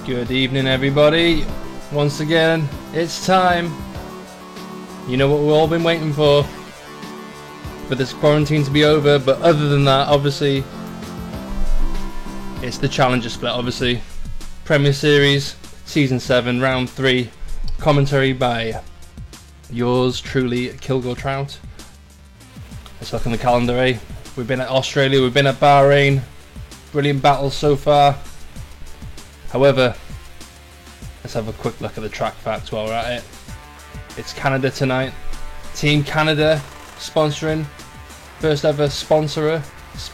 Good evening, everybody. Once again, it's time. You know what we've all been waiting for this quarantine to be over, but other than that, obviously, it's the Challenger split, obviously. Premier Series, Season 7, Round 3, commentary by yours truly, Kilgore Trout. Let's look on the calendar, eh? We've been at Australia, we've been at Bahrain. Brilliant battles so far. However, let's have a quick look at the track facts while we're at it. It's Canada tonight. Team Canada sponsoring. First ever sponsor. Just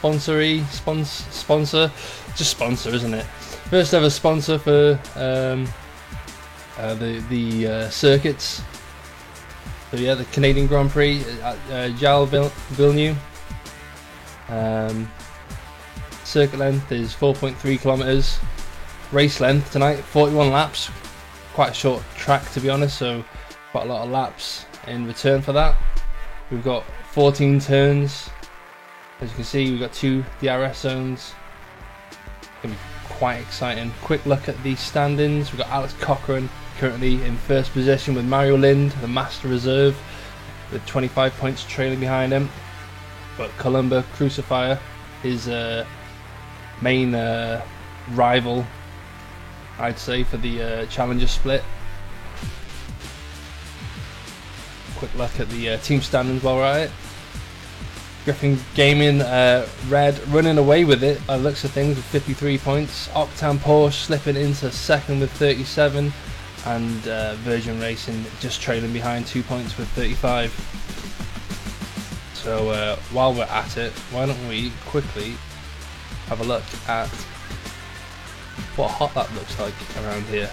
sponsor, isn't it? First ever sponsor for the circuits. So yeah, the Canadian Grand Prix at Gilles Villeneuve. Circuit length is 4.3 kilometers. Race length tonight, 41 laps. Quite a short track, to be honest, so quite a lot of laps in return for that. We've got 14 turns. As you can see, we've got 2 DRS zones. It's going to be quite exciting. Quick look at the standings. We've got Alex Cochrane currently in first position with Mario Lind, the Master Reserve, with 25 points trailing behind him. But Columba Crucifier, his main rival, I'd say, for the Challenger split. Quick look at the team standings while we're at it. Griffin Gaming Red running away with it by the looks of things with 53 points. Octan Porsche slipping into second with 37, and Virgin Racing just trailing behind 2 points with 35. So while we're at it, why don't we quickly have a look at what hot lap looks like around here.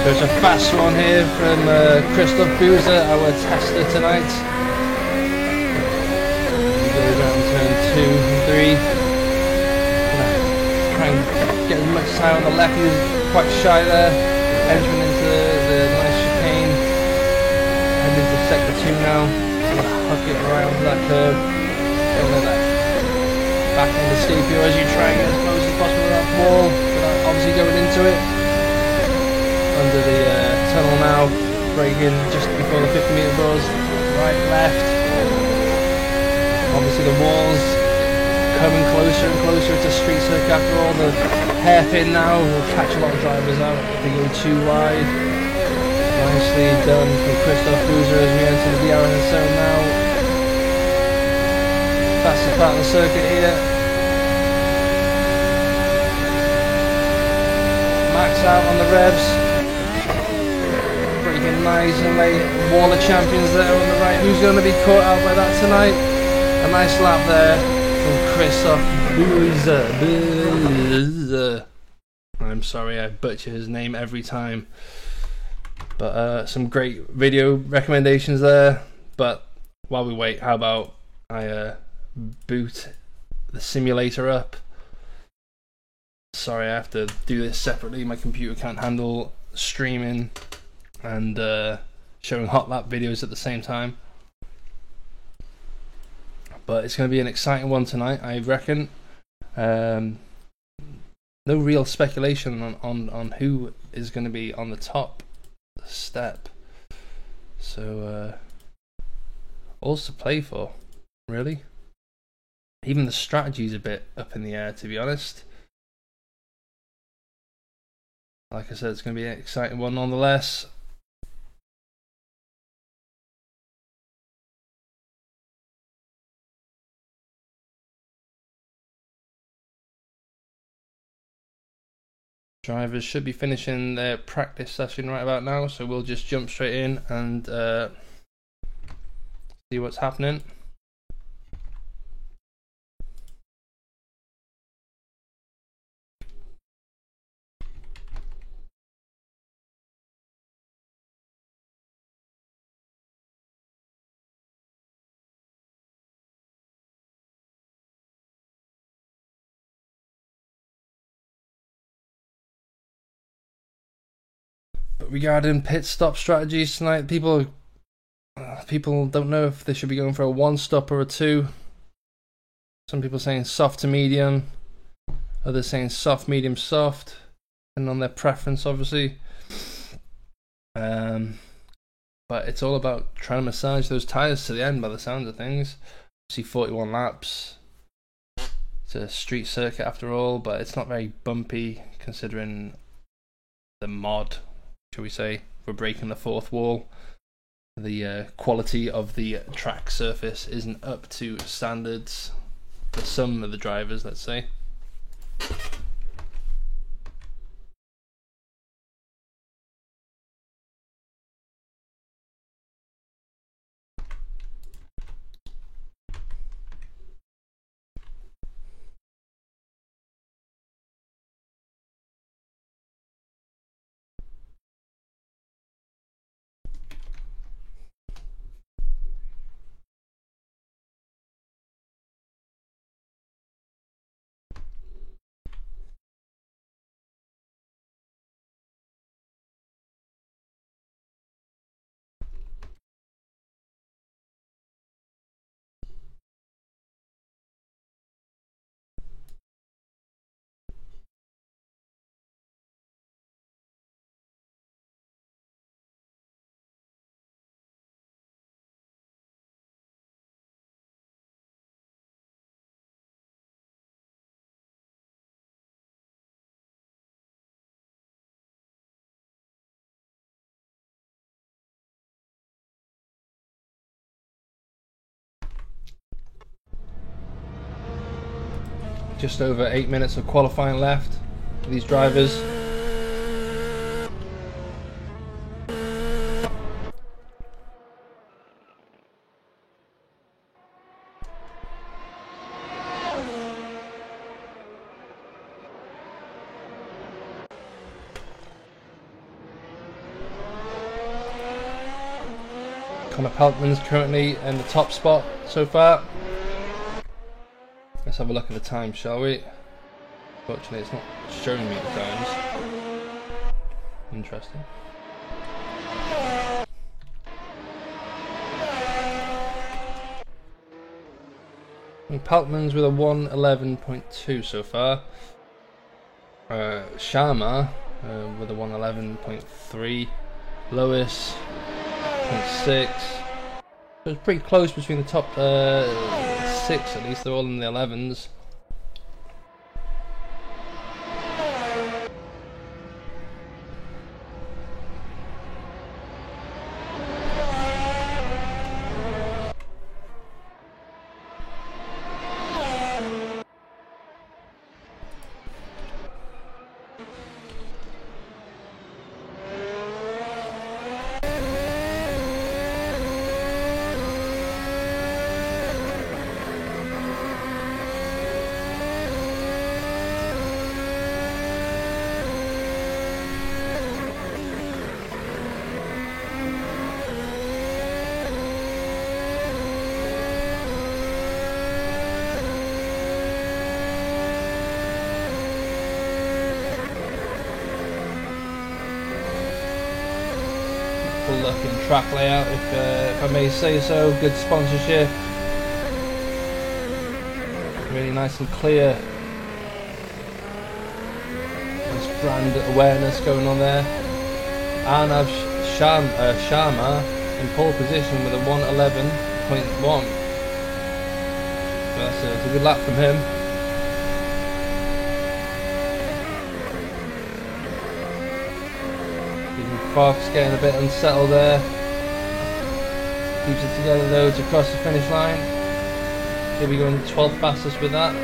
So it's a fast one here from Christoph Buser, our tester tonight. He goes around turn 2 and 3. Try and get as much time on the left. He's quite shy there. Entering into the nice chicane. Heading into sector 2 now. Gonna hook it around that curve. Don't let that back into Scipio as you try and get as close as possible to that wall, without obviously going into it. Under the tunnel now, braking just before the 50-meter buzz, right, left. Obviously the walls coming closer and closer to street circuit after all. The hairpin now will catch a lot of drivers out if they go too wide. Nicely done from Christoph Buser as we enter the DRS zone now. Fastest part of the circuit here. Max out on the revs. Breaking nice and late. Wall of Champions there on the right. Who's going to be caught out by that tonight? A nice lap there from Christoph Buser. I'm sorry, I butcher his name every time. But some great video recommendations there. But while we wait, how about I boot the simulator up? Sorry, I have to do this separately. My computer can't handle streaming and showing hot lap videos at the same time. But it's going to be an exciting one tonight, I reckon. No real speculation on who is going to be on the top step. So, all's to play for, really. Even the strategy's a bit up in the air, to be honest. Like I said, it's going to be an exciting one nonetheless. Drivers should be finishing their practice session right about now, so we'll just jump straight in and see what's happening. regarding pit stop strategies tonight, people don't know if they should be going for a 1-stop or a 2. Some people saying soft to medium, others saying soft, medium, soft, and on their preference, obviously. But it's all about trying to massage those tires to the end by the sounds of things. See 41 laps. It's a street circuit after all, but it's not very bumpy considering the mod, shall we say, for breaking the fourth wall. The quality of the track surface isn't up to standards for some of the drivers, let's say. Just over 8 minutes of qualifying left for these drivers. Conor Peltman's currently in the top spot so far. Let's have a look at the time, shall we? Fortunately, it's not showing me the times. Interesting. And Peltman's with a 1:11.2 so far. Sharma with a 1:11.3. Lewis 0.6. So it's pretty close between the top 6 at least. They're all in the 11s. Looking track layout, if I may say so. Good sponsorship, really nice and clear. Nice brand awareness going on there. Arnav Sharma in pole position with a 1:11.1. So that's a good lap from him. Fox getting a bit unsettled there. Keeps it together though to cross the finish line. He'll be going 12th fastest with that.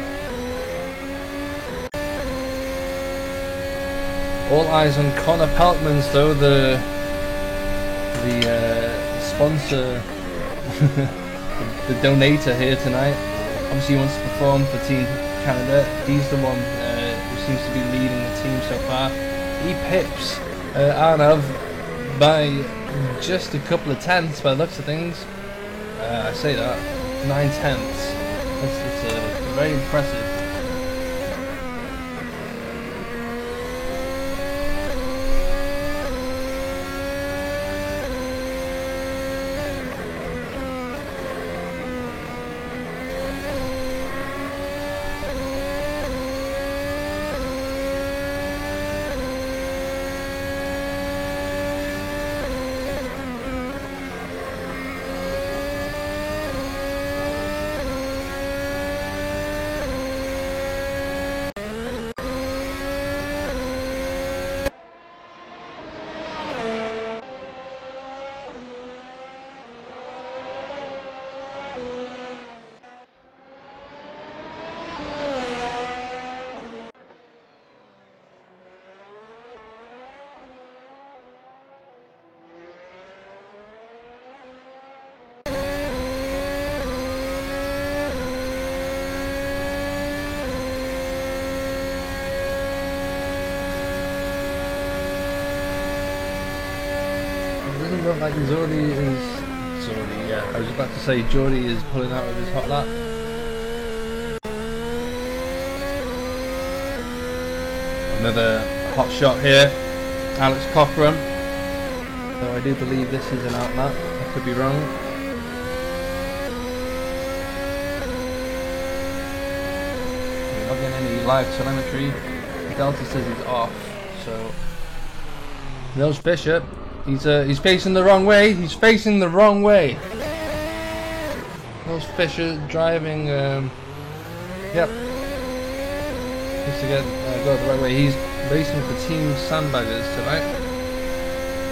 All eyes on Conor Peltman's though, the sponsor, the donator here tonight. Obviously he wants to perform for Team Canada. He's the one who seems to be leading the team so far. He pips Arnav by just a couple of tenths by the looks of things. I say that, 9/10. That's very impressive. look like yeah, I was about to say Geordie is pulling out of his hot lap. Another hot shot here, Alex Cochrane. So I do believe this is an out lap, I could be wrong. We're not getting any live telemetry. Delta says he's off, so there's Fisher. He's facing the wrong way. He's facing the wrong way. There's Fisher driving. Yep. Needs to go the right way. He's racing for Team Sandbaggers tonight.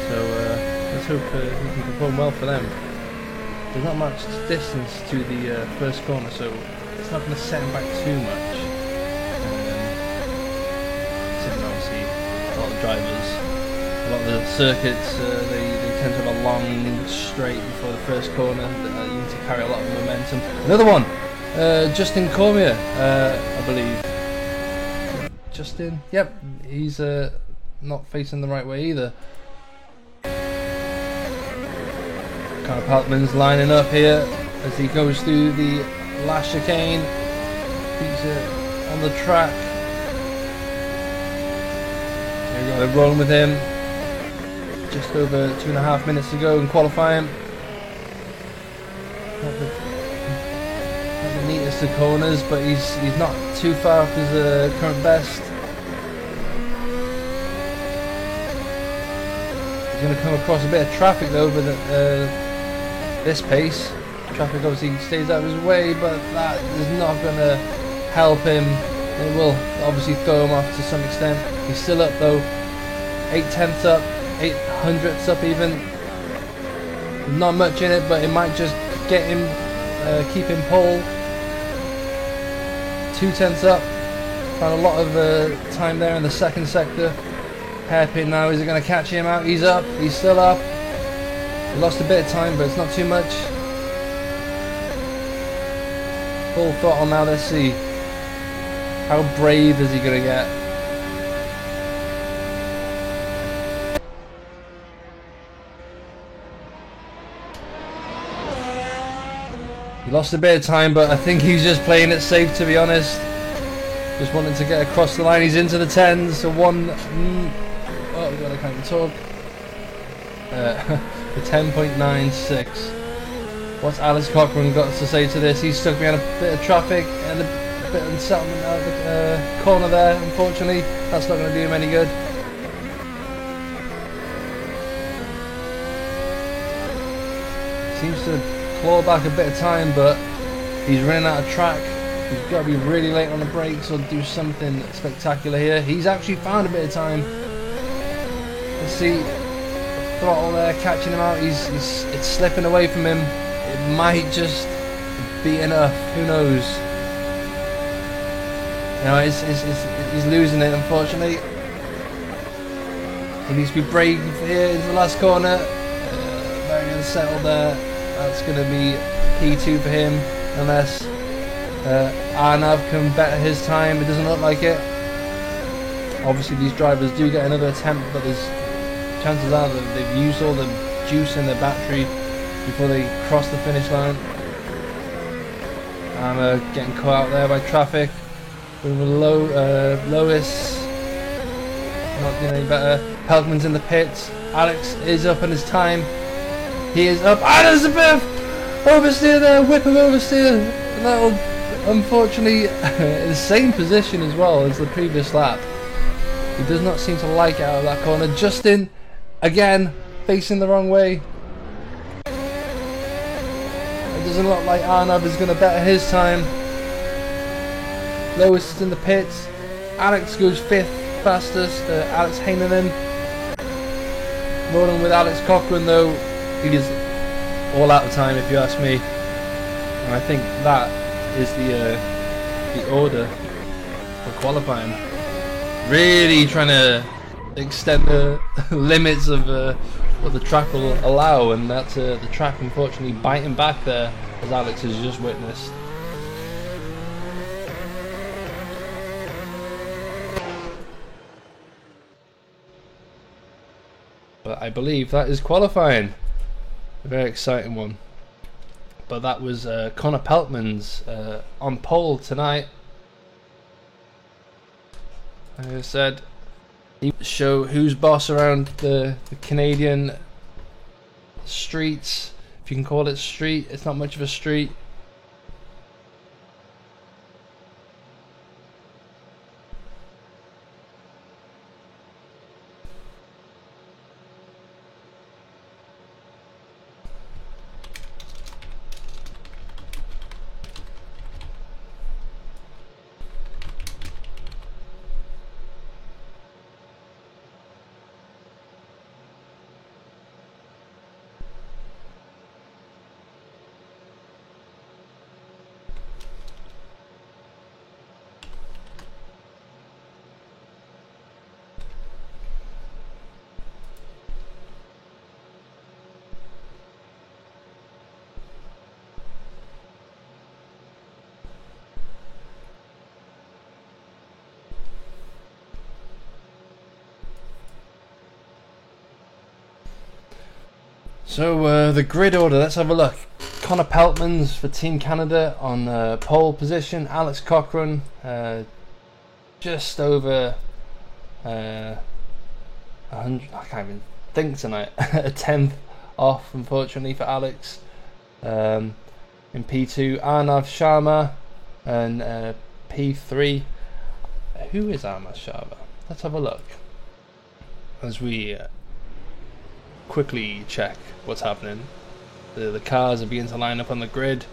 So let's hope he can perform well for them. There's not much distance to the first corner, so it's not going to set him back too much. Obviously, a lot of drivers, a lot of the circuits, they tend to have a long straight before the first corner. You need to carry a lot of momentum. Another one, Justin Cormier, I believe. Justin, yep, he's not facing the right way either. Kyle Pelkman's lining up here as he goes through the last chicane. He's on the track. They're rolling with him. Just over 2.5 minutes to go in qualifying. Not the neatest of corners, but he's not too far off his current best. He's going to come across a bit of traffic though with this pace. Traffic obviously stays out of his way, but that is not going to help him. It will obviously throw him off to some extent. He's still up though, 8/10 up, 800ths up even. Not much in it, but it might just get him, keep him pole. 2/10 up. Found a lot of time there in the second sector. Hairpin now, is it going to catch him out? He's up, he's still up. He lost a bit of time, but it's not too much. Full throttle now, let's see. How brave is he going to get? He lost a bit of time, but I think he's just playing it safe, to be honest. Just wanting to get across the line. He's into the 10s, so one... oh, we've got to kind of talk. The 10.96. What's Alex Cochrane got to say to this? He's stuck behind a bit of traffic and a bit of unsettlement out of the corner there, unfortunately. That's not going to do him any good. Seems to claw back a bit of time, but he's running out of track. He's got to be really late on the brakes or do something spectacular here. He's actually found a bit of time. Let's see, throttle there, catching him out. It's slipping away from him. It might just be enough. Who knows? No, he's losing it, unfortunately. He needs to be brave here in the last corner. Very unsettled there. That's going to be P2 for him, unless Arnav can better his time. It doesn't look like it. Obviously these drivers do get another attempt, but there's chances are that they've used all the juice in their battery before they cross the finish line. Arnav getting caught out there by traffic. Lewis not doing any better. Pelkman's in the pits. Alex is up on his time. He is up. Ah, there's a bit of oversteer there. Whip of oversteer. And that'll unfortunately in the same position as well as the previous lap. He does not seem to like it out of that corner. Justin, again, facing the wrong way. It doesn't look like Arnav is going to better his time. Lewis is in the pits. Alex goes 5th fastest. Alex Heinonen. Rolling with Alex Cochrane though. He is all out of time if you ask me. And I think that is the order for qualifying. Really trying to extend the limits of what the track will allow, and that's the track unfortunately biting back there, as Alex has just witnessed. But I believe that is qualifying. A very exciting one. But that was Connor Peltman's on pole tonight. Like I said, he show who's boss around the Canadian streets, if you can call it street. It's not much of a street. So the grid order, let's have a look. Connor Peltman's for Team Canada on pole position. Alex Cochran just over 100, I can't even think tonight, a 10th off unfortunately for Alex. In P2, Arnav Sharma, and P3, who is Arnav Sharma? Let's have a look as we quickly check what's happening. The cars are beginning to line up on the grid.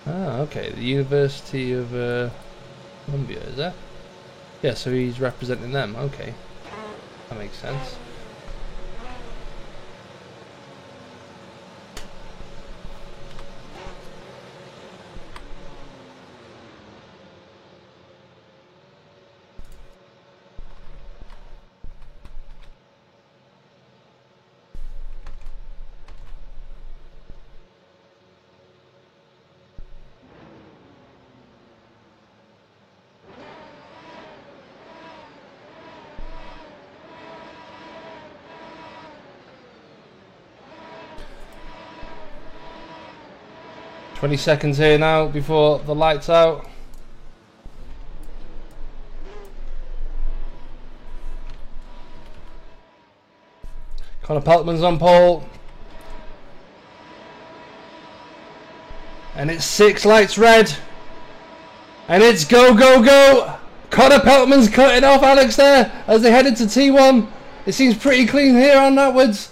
Ah, okay, the University of Columbia, is that? Yeah, so he's representing them. Okay, that makes sense. "20 seconds here now before the lights out." Connor Peltman's on pole. And it's 6 lights red. And it's go, go, go! Connor Peltman's cutting off Alex there as they head into T1. It seems pretty clean here on outwards.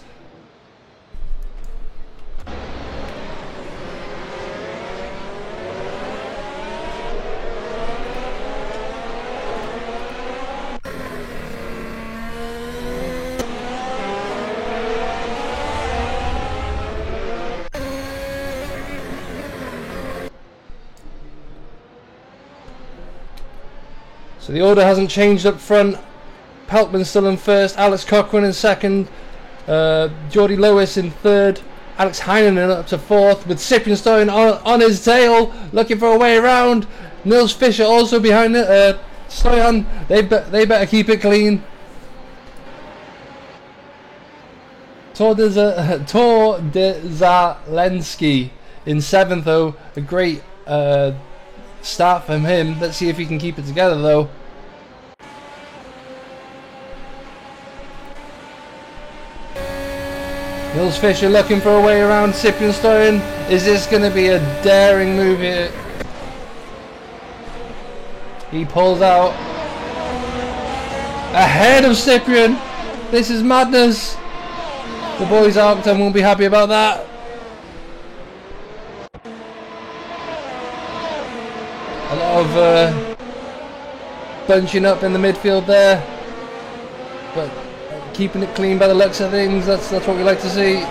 So the order hasn't changed up front. Peltman's still in first, Alex Cochran in second, Jordy Lewis in third, Alex Heinonen up to fourth, with Cyprian Stoyan on his tail, looking for a way around. Nils Fischer also behind Stoyan. They better keep it clean. Tor Zelensky in seventh though, a great start from him. Let's see if he can keep it together though. Nils Fischer looking for a way around Cyprian Stoyan. Is this going to be a daring move here? He pulls out ahead of Cyprian. This is madness. The boys Arcton won't be happy about that. A lot of bunching up in the midfield there, but keeping it clean by the looks of things. That's what we like to see.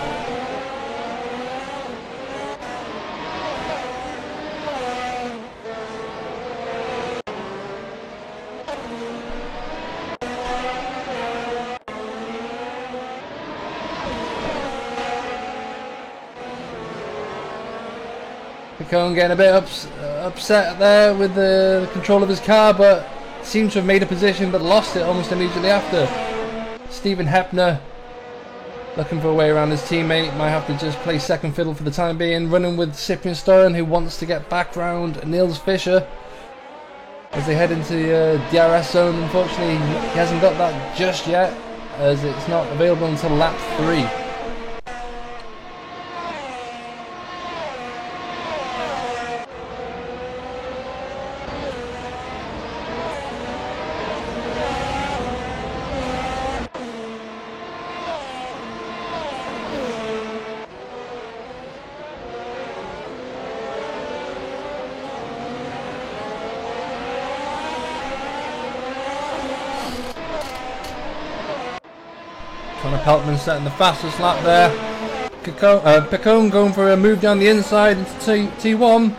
Picone getting a bit upset there with the control of his car, but seems to have made a position but lost it almost immediately after. Stephen Hepner looking for a way around his teammate, might have to just play second fiddle for the time being, running with Cyprian Stoyan, who wants to get back round Niels Fischer as they head into the DRS zone. Unfortunately, he hasn't got that just yet, as it's not available until lap 3. Connor Peltman setting the fastest lap there. Picone going for a move down the inside into T1.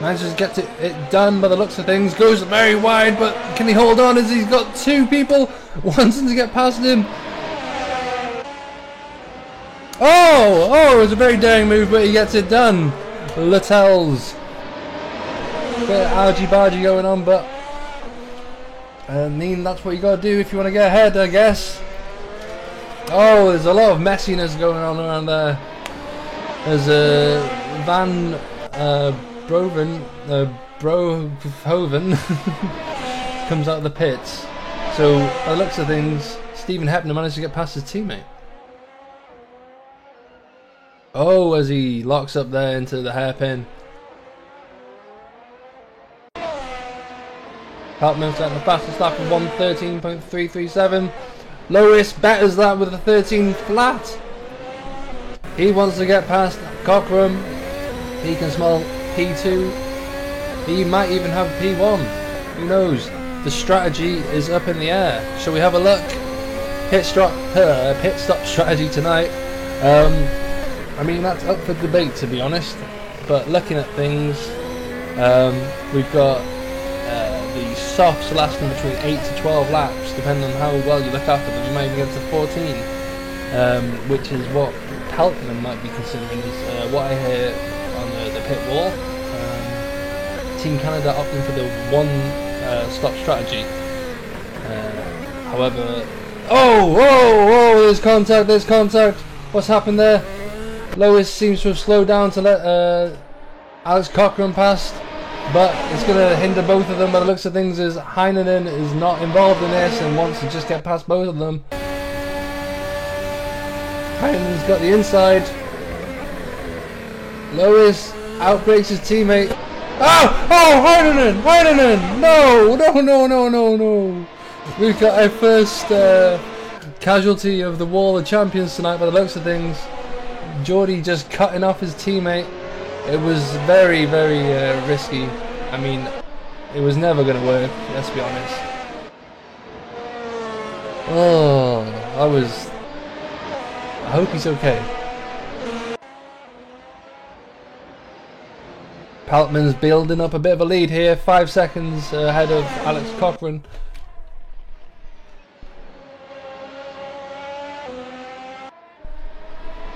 Manages to get it done by the looks of things. Goes very wide, but can he hold on as he's got two people wanting to get past him? Oh, it was a very daring move, but he gets it done. Littell's. Bit of argy-bargy going on, but I mean, that's what you got to do if you want to get ahead, I guess. Oh, there's a lot of messiness going on around there. There's Van Brohoven comes out of the pits. So, by the looks of things, Stephen Hepner managed to get past his teammate. Oh, as he locks up there into the hairpin. Peltman setting the fastest lap of 1:13.337. Lewis betters that with a 13 flat. He wants to get past Cockrum. He can smell P2. He might even have P1. Who knows? The strategy is up in the air. Shall we have a look? Pit stop strategy tonight. I mean, that's up for debate, to be honest. But looking at things, we've got the softs lasting between 8 to 12 laps, depending on how well you look after them. You might even get to 14, which is what Peltman might be considering, is what I hear on the pit wall. Team Canada opting for the one stop strategy. However, there's contact. What's happened there? Lewis seems to have slowed down to let Alex Cochran pass. But it's going to hinder both of them. By the looks of things, is Heinonen is not involved in this and wants to just get past both of them. Heinenen's got the inside. Lewis outbreaks his teammate. Heinonen! No! We've got our first casualty of the Wall of Champions tonight. By the looks of things, Geordie just cutting off his teammate. It was very, very risky. I mean, it was never going to work, let's be honest. I hope he's okay. Peltman's building up a bit of a lead here, 5 seconds ahead of Alex Cochran.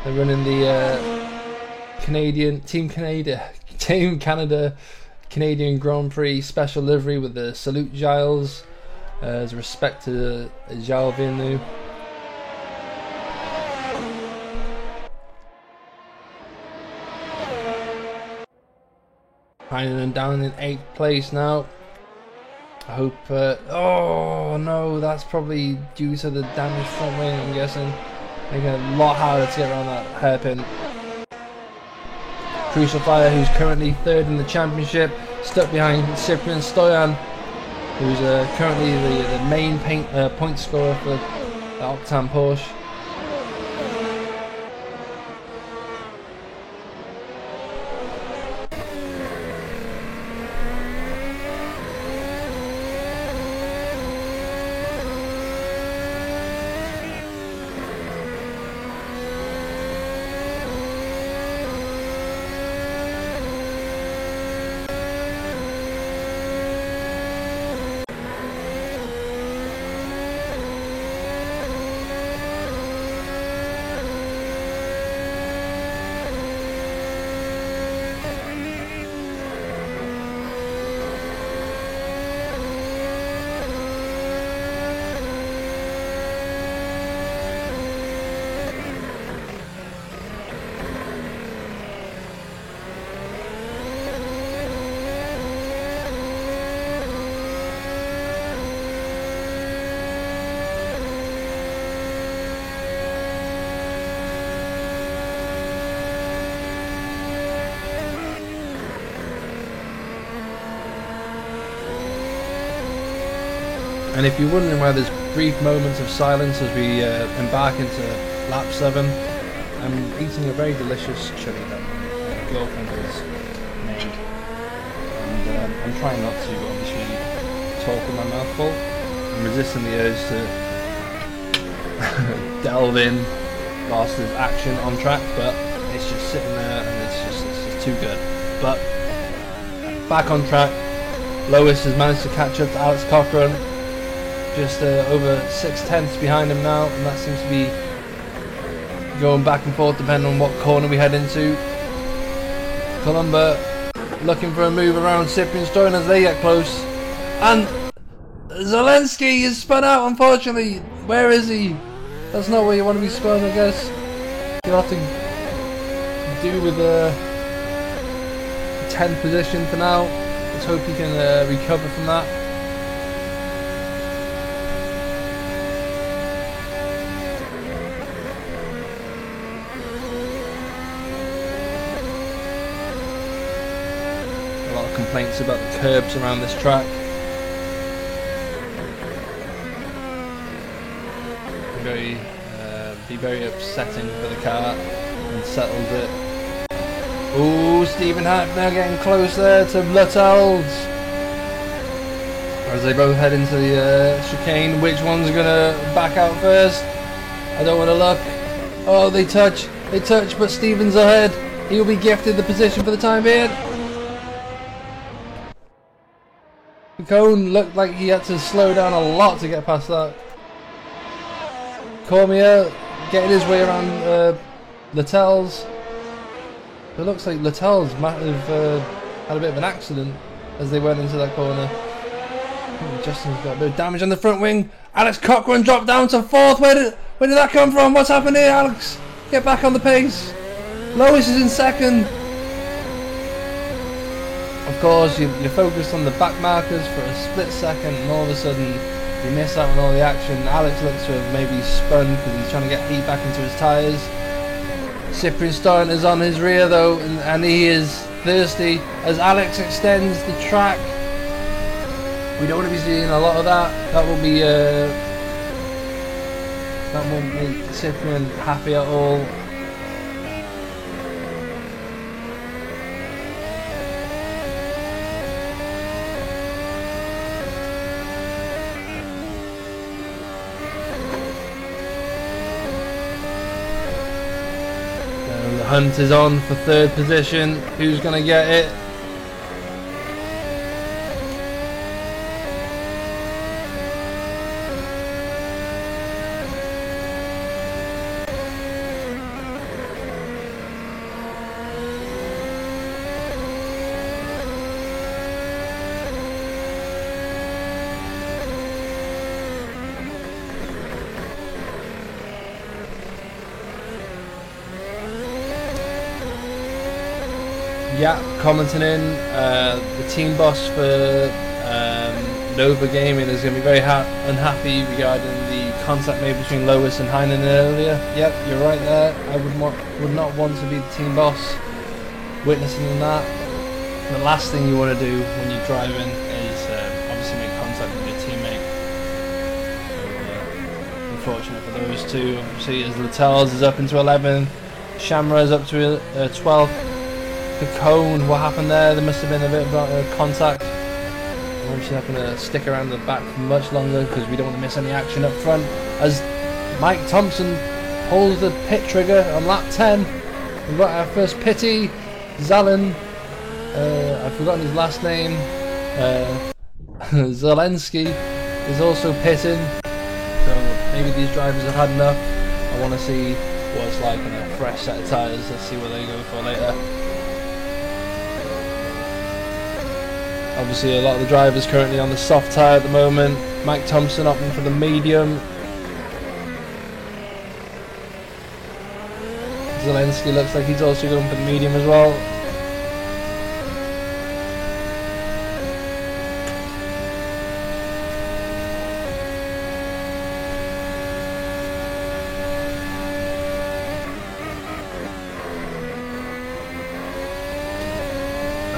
They're running the Team Canada Canadian Grand Prix special livery with the Salute Giles as respect to Gilles Villeneuve. Heinonen down in 8th place now. I hope. Oh no, that's probably due to the damaged front wing, I'm guessing. Making it a lot harder to get around that hairpin. Crucial Fire, who's currently 3rd in the championship, stuck behind Cyprian Stoyan, who's currently the main point scorer for the Octane Porsche. And if you're wondering why there's brief moments of silence as we embark into lap 7, I'm eating a very delicious chili that my girlfriend has made. And I'm trying not to obviously talk with my mouth full. I'm resisting the urge to delve in whilst there's action on track, but it's just sitting there and it's just too good. But back on track, Lewis has managed to catch up to Alex Cochrane, just over 6/10 behind him now, and that seems to be going back and forth depending on what corner we head into. Columba looking for a move around Cyprian Stoyan as they get close, and Zelensky is spun out, unfortunately. Where is he? That's not where you want to be spun, I guess. You'll have to do with the 10th position for now. Let's hope he can recover from that. A lot of complaints about the curbs around this track. Be very upsetting for the car, and settles it. Ooh, Stephen Hack now getting close there to Luttels as they both head into the chicane. Which one's gonna back out first? I don't want to look. Oh, they touch, but Stephen's ahead. He'll be gifted the position for the time being. Cone looked like he had to slow down a lot to get past that. Cormier getting his way around Luttels. It looks like Luttels might have had a bit of an accident as they went into that corner. Justin's got a bit of damage on the front wing. Alex Cochrane dropped down to 4th. Where did that come from? What's happened here, Alex? Get back on the pace. Lois is in 2nd. Of course, you're focused on the back markers for a split second, and all of a sudden you miss out on all the action. Alex looks to have maybe spun because he's trying to get heat back into his tyres. Cyprian Stoyan is on his rear though, and he is thirsty as Alex extends the track. We don't want to be seeing a lot of that. That will be that won't make Cyprian happy at all. The hunt is on for 3rd position. Who's going to get it? Yeah, commenting in, the team boss for Nova Gaming is going to be very unhappy regarding the contact made between Lois and Heinen earlier. Yep, you're right there. I would not want to be the team boss witnessing that. The last thing you want to do when you're driving is obviously make contact with your teammate. So, unfortunate for those two. Obviously, as Luttels is up into 11th, Shamra is up to 12th. The cone, what happened there? There must have been a bit of contact. I'm obviously not going to stick around the back for much longer because we don't want to miss any action up front. As Mike Thompson pulls the pit trigger on lap 10, we've got our first pitty. Zalen, I've forgotten his last name. Zelensky is also pitting. So maybe these drivers have had enough. I want to see what it's like on a fresh set of tyres. Let's see what they go for later. Obviously, a lot of the drivers currently on the soft tyre at the moment. Mike Thompson opting for the medium. Zelensky looks like he's also going for the medium as well.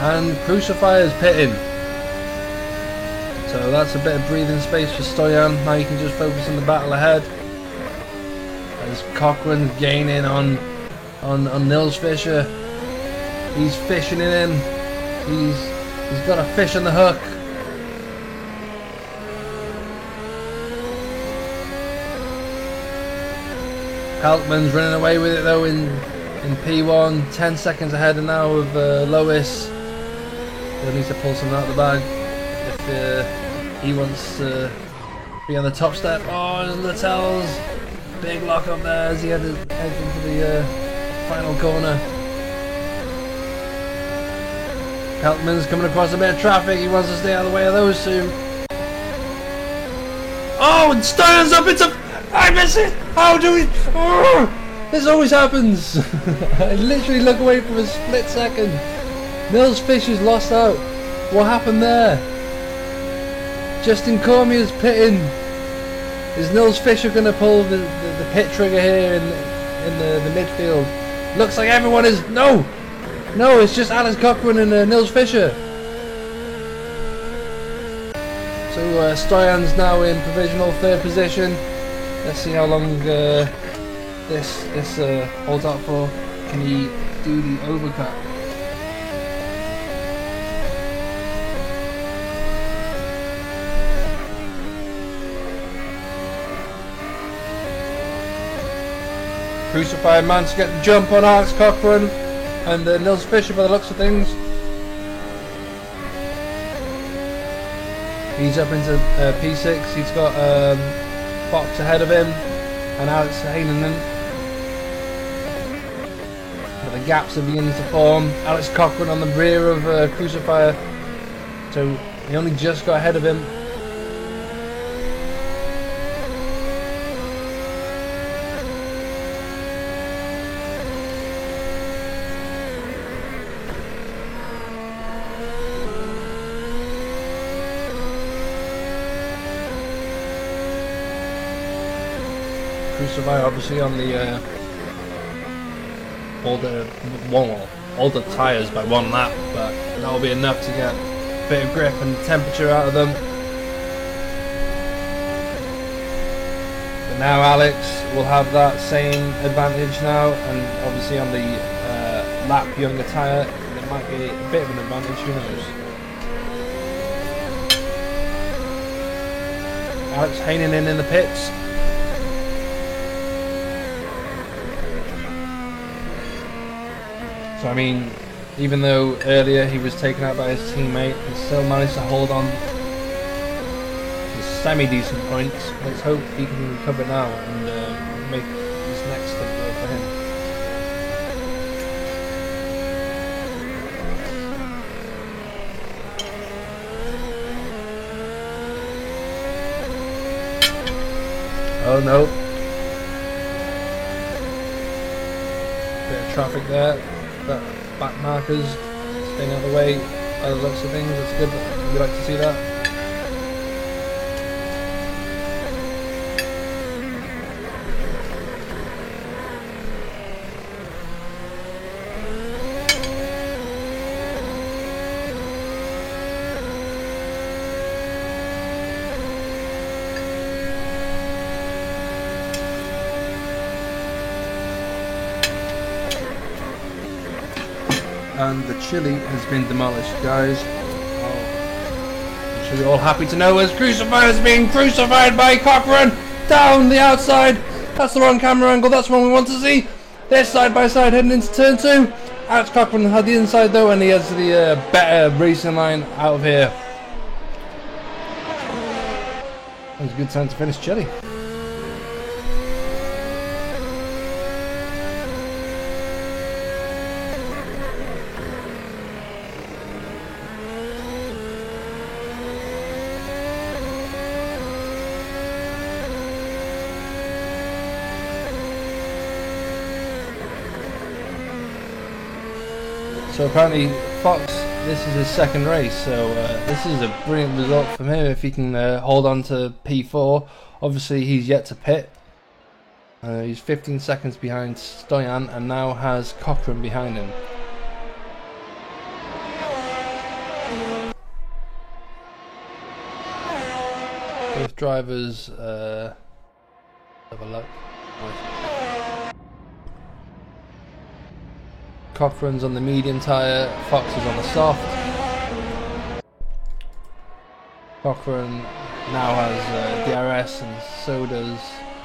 And Crucifier's pitting. So that's a bit of breathing space for Stoyan. Now you can just focus on the battle ahead. As Cochran gaining on Nils Fischer. He's fishing it in. He's got a fish on the hook. Heltman's running away with it though in P1, 10 seconds ahead and now of Lois. He needs to pull something out of the bag if he wants to be on the top step. Oh, there's Littell's big lock up there as he heads into the final corner. Heltman's coming across a bit of traffic. He wants to stay out of the way of those two. Oh, and Stoyan's up into... I miss it! How do we... Oh, this always happens. I literally look away for a split second. Nils Fischer's lost out. What happened there? Justin Cormier's pitting. Is Nils Fischer going to pull the pit trigger here in the midfield? Looks like everyone is... No! No, it's just Alex Cochran and Nils Fischer. So Stoyan's now in provisional third position. Let's see how long this holds out for. Can he do the overcut? Crucified managed to get the jump on Alex Cochran and Nils Fischer by the looks of things. He's up into P6. He's got Fox ahead of him and Alex Heinonen. But the gaps are beginning to form. Alex Cochran on the rear of Crucifier, so he only just got ahead of him. Crucifier obviously on the older tyres by one lap, but that will be enough to get a bit of grip and temperature out of them. But now Alex will have that same advantage now, and obviously on the lap younger tyre there might be a bit of an advantage, who knows. Alex Heinonen in the pits. So, I mean, even though earlier he was taken out by his teammate, he still managed to hold on to semi-decent points. Let's hope he can recover now and make this next step work for him. Oh no. Bit of traffic there. But back markers staying out of the way by the looks of things. That's good. We'd like to see that. And the chili has been demolished, guys. I'm sure you're all happy to know as Crucifier is being crucified by Cochran down the outside. That's the wrong camera angle, that's the one we want to see. They're side by side heading into turn 2. Alex Cochran had the inside though, and he has the better racing line out of here. That was a good time to finish chili. So apparently Fox, this is his second race, so this is a brilliant result from him if he can hold on to P4. Obviously he's yet to pit. He's 15 seconds behind Stoyan and now has Cochran behind him. Both drivers have a look. Nice. Cochrane's on the medium tyre, Fox is on the soft. Cochrane now has DRS, and so does...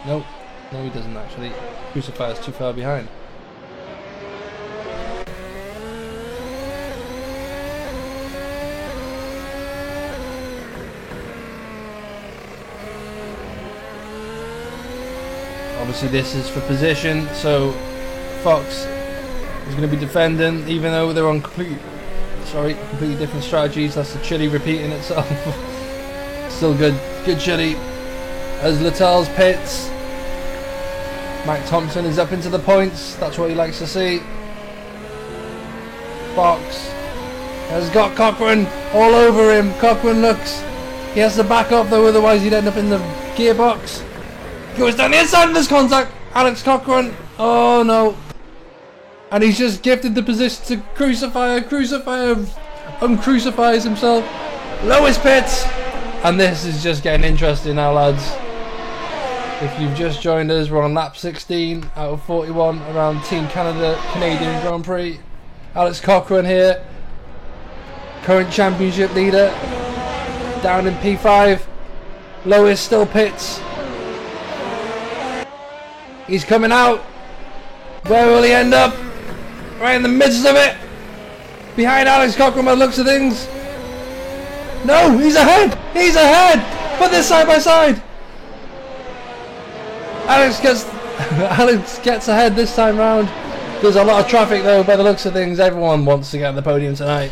Nope, no he doesn't actually. Crucifier's too far behind. Obviously this is for position, so Fox is going to be defending, even though they're on completely different strategies. That's the chili repeating itself. Still good chili. As Littell's pits, Mike Thompson is up into the points. That's what he likes to see. Fox has got Cochrane all over him. Cochrane looks, he has to back up though, otherwise he'd end up in the gearbox. Goes down the inside of this contact. Alex Cochrane. Oh no. And he's just gifted the position to Crucifier. Crucifier uncrucifies himself. Lowest pits. And this is just getting interesting now, lads. If you've just joined us, we're on lap 16 out of 41 around Team Canada Canadian Grand Prix. Alex Cochrane here. Current championship leader. Down in P5. Lowest still pits. He's coming out. Where will he end up? Right in the midst of it. Behind Alex Cochrane by the looks of things. No, he's ahead. He's ahead. Put this side by side. Alex gets ahead this time round. There's a lot of traffic though by the looks of things. Everyone wants to get on the podium tonight.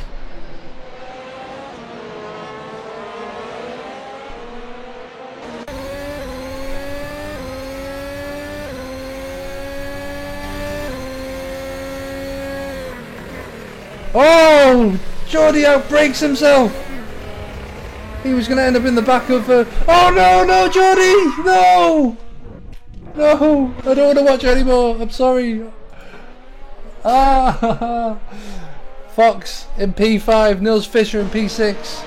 Oh! Geordie outbreaks himself! He was going to end up in the back of... Oh no, no, Geordie! No! No! I don't want to watch anymore. I'm sorry. Ah! Fox in P5, Nils Fischer in P6.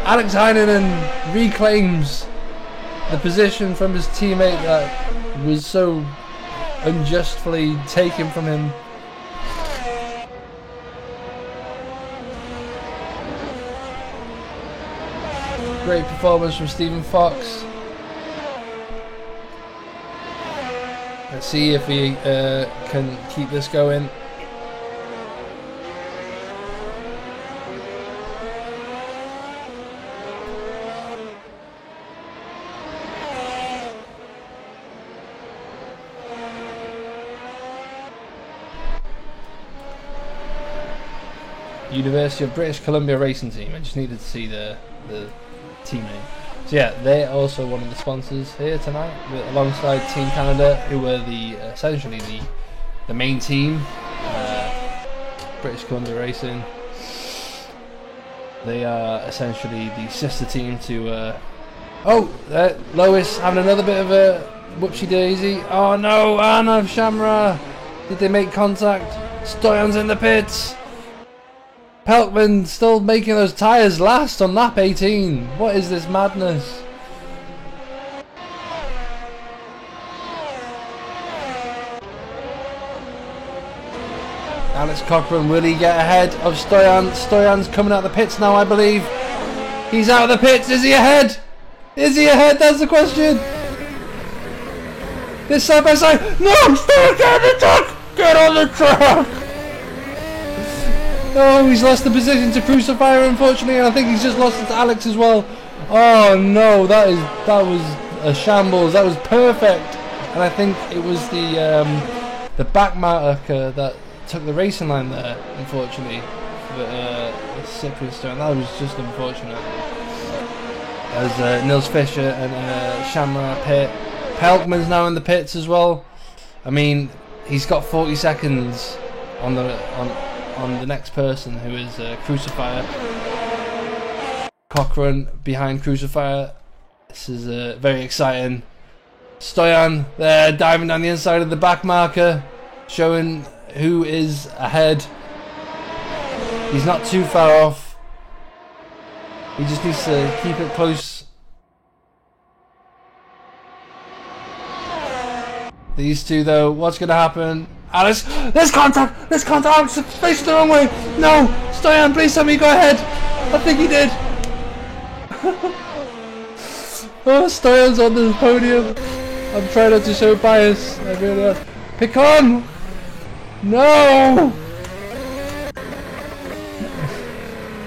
Alex Heinonen reclaims the position from his teammate that was so unjustly taken from him. Great performance from Stephen Fox. Let's see if he can keep this going. University of British Columbia Racing Team. I just needed to see the team name. So yeah, they're also one of the sponsors here tonight, alongside Team Canada, who were essentially the main team. British Columbia Racing. They are essentially the sister team to. Lois having another bit of a whoopsie daisy. Oh no, Arnav Shamra. Did they make contact? Stoyan's in the pits. Pelkman still making those tyres last on lap 18. What is this madness? Alex Cochrane, will he get ahead of Stoyan? Stoyan's coming out of the pits now, I believe. He's out of the pits. Is he ahead? Is he ahead? That's the question. This side by side. No! Stoyan, get on the track! Get on the track! Oh, he's lost the position to Crucifier, unfortunately, and I think he's just lost it to Alex as well. Oh no, that was a shambles. That was perfect, and I think it was the back marker that took the racing line there, unfortunately, for Cyprian Stone. That was just unfortunate. As Nils Fischer and Shamra pit. Pelkman's now in the pits as well. I mean, he's got 40 seconds on the next person, who is Crucifier. Cochrane behind Crucifier. This is very exciting. Stoyan there diving down the inside of the back marker, showing who is ahead. He's not too far off. He just needs to keep it close These two though, what's gonna happen? Alice, there's contact! There's contact! Alex facing the wrong way! No! Stoyan, please tell me you go ahead! I think he did! Oh, Stoyan's on the podium! I'm trying not to show bias. I really am. Pick on! No!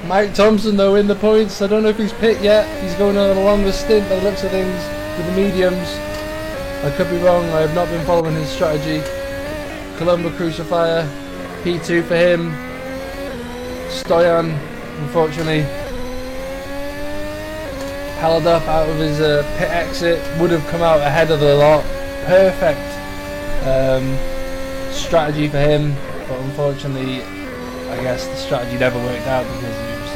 Mike Thompson though in the points. I don't know if he's picked yet. He's going on a longer stint by the looks of things with the mediums. I could be wrong. I have not been following his strategy. Columba Crucifier, P2 for him. Stoyan, unfortunately, held up out of his pit exit. Would have come out ahead of the lot. Perfect strategy for him, but unfortunately, I guess the strategy never worked out because it was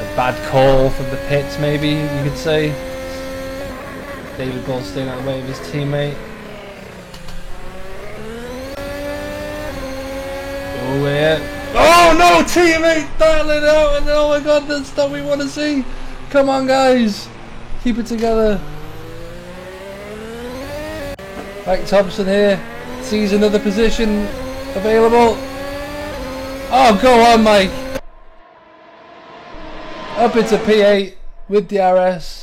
a bad call from the pits. Maybe you could say. David Goldstein out of the way of his teammate. Oh yeah. Oh no, teammate dialing out, and oh my god, that's what we want to see. Come on guys, keep it together. Mike Thompson here sees another position available. Oh, go on Mike. Up into P8 with DRS.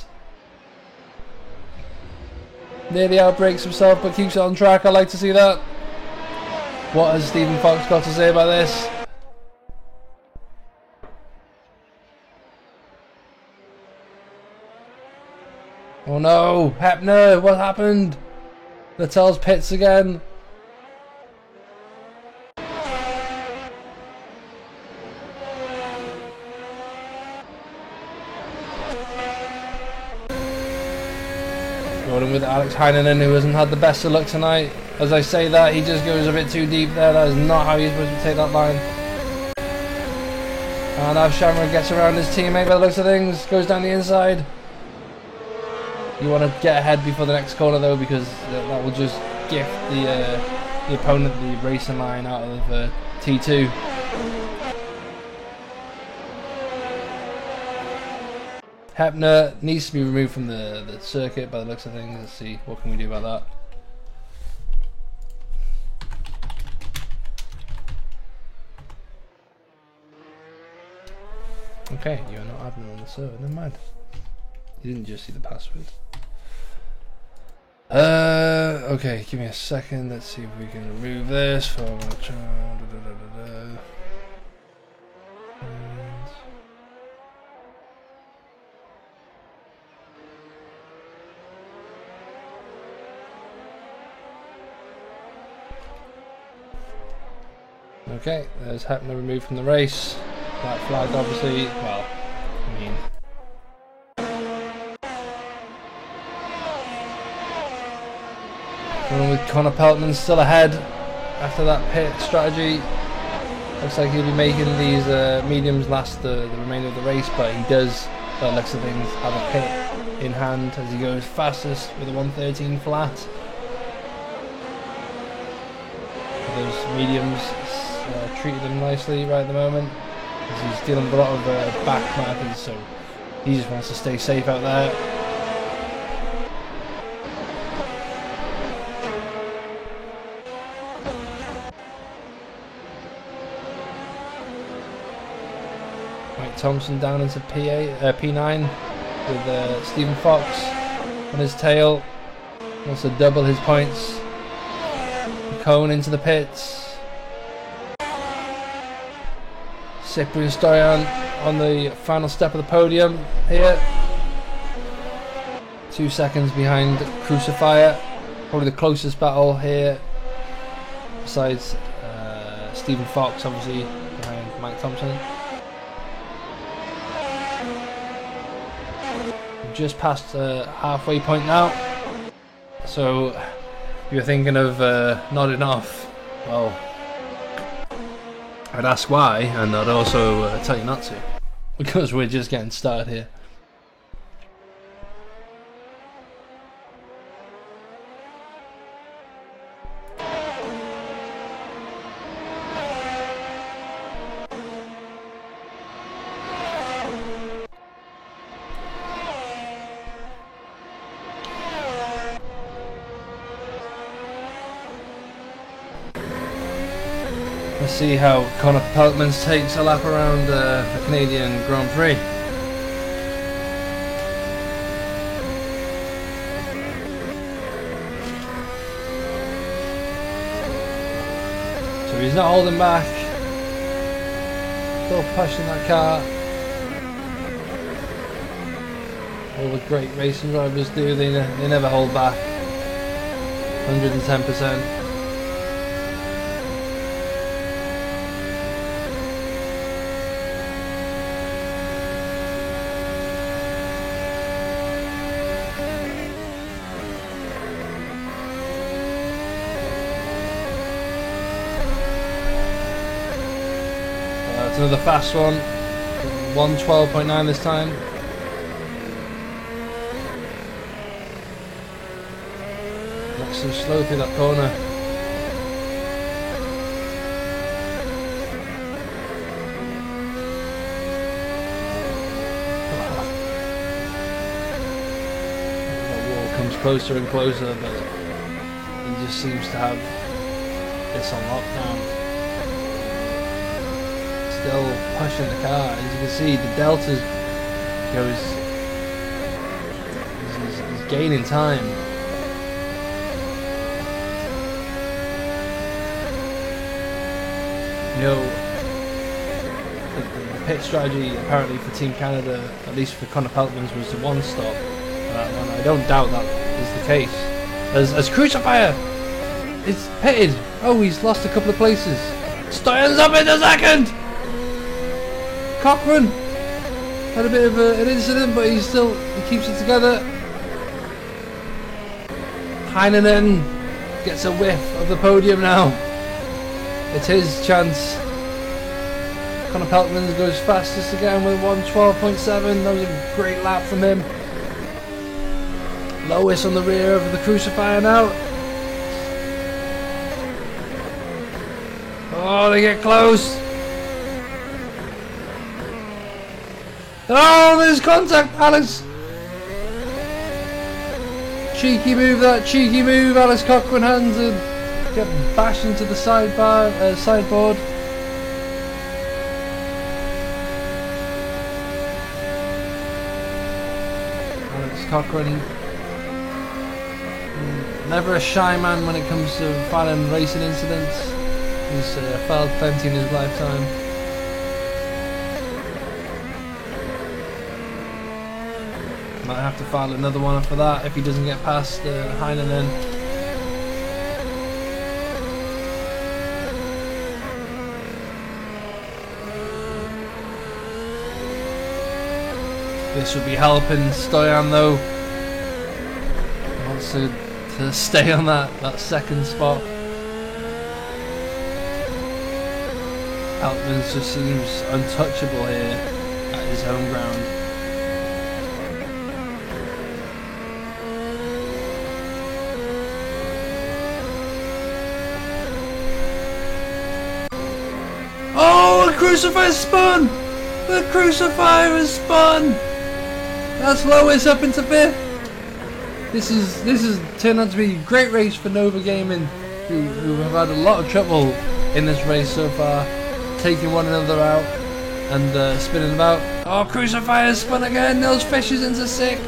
Nearly outbreaks himself but keeps it on track. I like to see that. What has Stephen Fox got to say about this? Oh no, Hepner, what happened? Littell's pits again. Rolling with Alex Heinonen, who hasn't had the best of luck tonight. As I say that, he just goes a bit too deep there. That is not how you're supposed to take that line. And now Shamrock gets around his teammate by the looks of things. Goes down the inside. You want to get ahead before the next corner though, because that will just gift the opponent the racing line out of T2. Hepner needs to be removed from the circuit by the looks of things. Let's see, what can we do about that? Okay, you're not admin on the server, never mind. You didn't just see the password. Okay, give me a second. Let's see if we can remove this from the channel. Okay, there's Hepner removed from the race. That flag obviously, well, I mean, going with Connor Peltman still ahead after that pit strategy. Looks like he'll be making these mediums last the remainder of the race, but he does, by the looks of things, have a pit in hand as he goes fastest with a 113 flat. Those mediums treated him nicely right at the moment, as he's dealing with a lot of back markers, so he just wants to stay safe out there. Mike Thompson down into P9 with Stephen Fox on his tail. Wants to double his points. Cone into the pits. Cyprian Stoyan on the final step of the podium here. 2 seconds behind Crucifier. Probably the closest battle here. Besides Stephen Fox, obviously, behind Mike Thompson. Just past the halfway point now. So, if you're thinking of nodding off, well, I'd ask why, and I'd also tell you not to, because we're just getting started here. Let's see how Conor Peltmans takes a lap around the Canadian Grand Prix. So he's not holding back, still pushing that car. All the great racing drivers do, they never hold back. 110%. It's another fast one, 1:12.9 this time. Looks so slow through that corner. That wall comes closer and closer, but he just seems to have this on lockdown. Still pushing the car. As you can see, the delta goes. He's gaining time. You know, the pit strategy apparently for Team Canada, at least for Conor Peltmans, was to one stop, and I don't doubt that is the case. As Crucifier is pitted. Oh, he's lost a couple of places. Stoyan's up in a second. Cochran had a bit of an incident, but he keeps it together. Heinonen gets a whiff of the podium now. It's his chance. Conor Peltmans goes fastest again with 1:12.7. That was a great lap from him. Lewis on the rear of the Crucifier now. Oh, they get close. Oh, there's contact, Alex. Cheeky move, that cheeky move. Alex Cochran hands and get bashed into the sideboard. Alex Cochran, never a shy man when it comes to filing racing incidents. He's filed plenty in his lifetime. Might have to file another one after that if he doesn't get past Heinonen. This would be helping Stoyan though. He wants to stay on that second spot. Peltmans just seems untouchable here at his home ground. Oh, the Crucifier spun! The Crucifier has spun! That's Lewis up into fifth. This is turned out to be a great race for Nova Gaming, who have had a lot of trouble in this race so far, taking one another out and spinning about. Oh, Crucifier spun again. Nils Fischer's into sixth.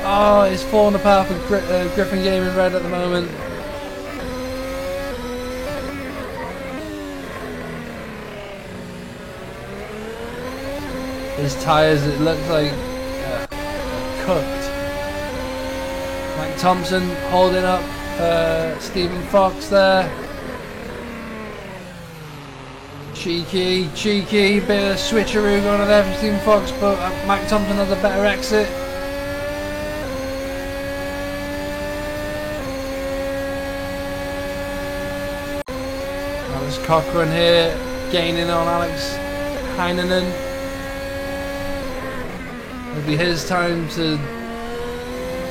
Oh, it's falling apart for Griffin Gaming Red at the moment. His tyres, it looks like cooked. Mike Thompson holding up Stephen Fox there. Cheeky bit of switcheroo going on there from Stephen Fox, but Mike Thompson has a better exit. Alex Cochran here, gaining on Alex Heinonen. It'll be his time to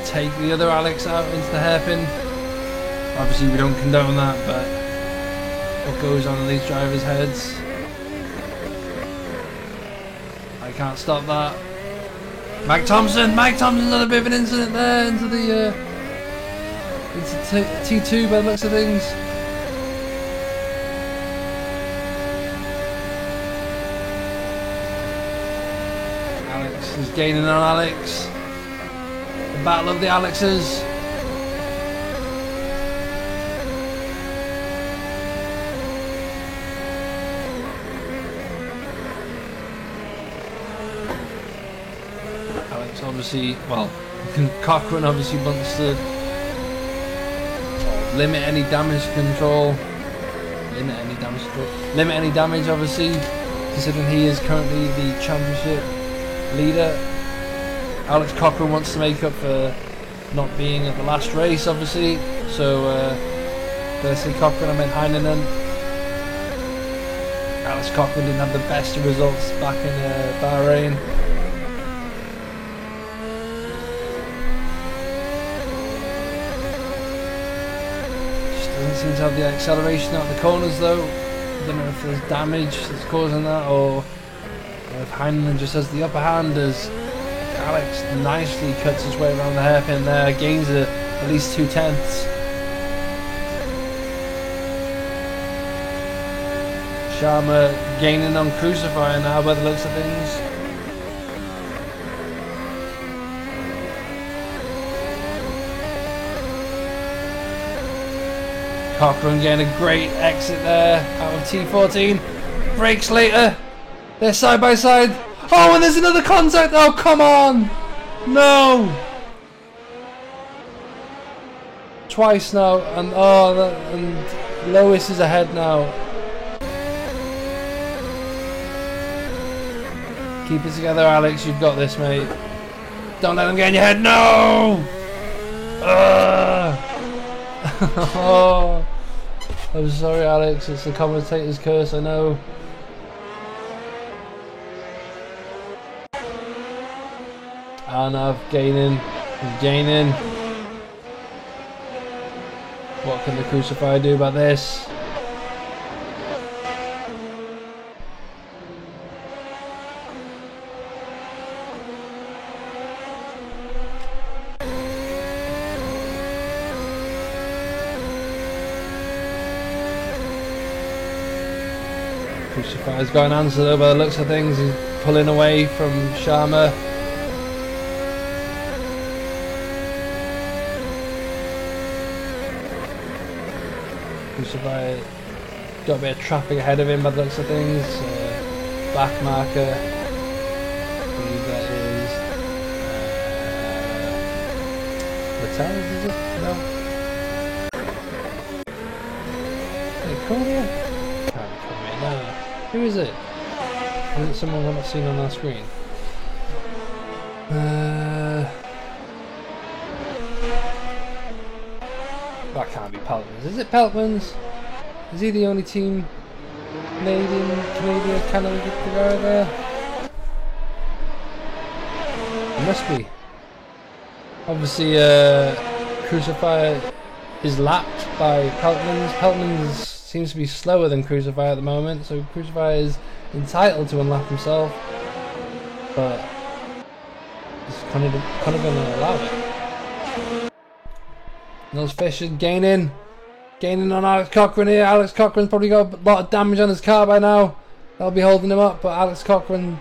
take the other Alex out into the hairpin. Obviously we don't condone that, but what goes on in these drivers' heads, I can't stop that. Mike Thompson's had a bit of an incident there into the into T2 by the looks of things. Alex is gaining on Alex. The battle of the Alexes. Alex obviously, well, Cochrane obviously wants to limit any damage control. Limit any damage, obviously, considering he is currently the championship leader. Alex Cochrane wants to make up for not being at the last race, obviously. So, did I say Cochrane? I meant Heinonen. Alex Cochrane didn't have the best of results back in Bahrain. Doesn't seem to have the acceleration out of the corners though. I don't know if there's damage that's causing that, or if Heinonen just has the upper hand as Alex nicely cuts his way around the hairpin there, gains at least 2/10. Sharma gaining on Crucifier now by the looks of things. Cochrane getting a great exit there out of T14. Brakes later. They're side by side. Oh, and there's another contact. Oh, come on. No. Twice now. And and Lois is ahead now. Keep it together, Alex. You've got this, mate. Don't let them get in your head. No. Oh, I'm sorry, Alex. It's the commentator's curse, I know. Arnav gaining. What can the Crucifier do about this? Crucifier's got an answer though by the looks of things. He's pulling away from Sharma. Crucifier got a bit of traffic ahead of him by the looks of things. Back marker. I believe that is Latales, is it? No. Is it Cormier? Can't be Cormier, no. Who is it? Is it someone we're not seeing on our screen? That can't be Peltmans. Is it Peltmans? Is he the only team Canadian Canada get the guy there? It must be. Obviously, Crucifier is lapped by Peltmans. Peltmans seems to be slower than Crucifier at the moment, so Crucifier is entitled to unlap himself, but he's kind of going to allow it. Nils Fischer gaining on Alex Cochrane here. Alex Cochrane's probably got a lot of damage on his car by now. That'll be holding him up, but Alex Cochrane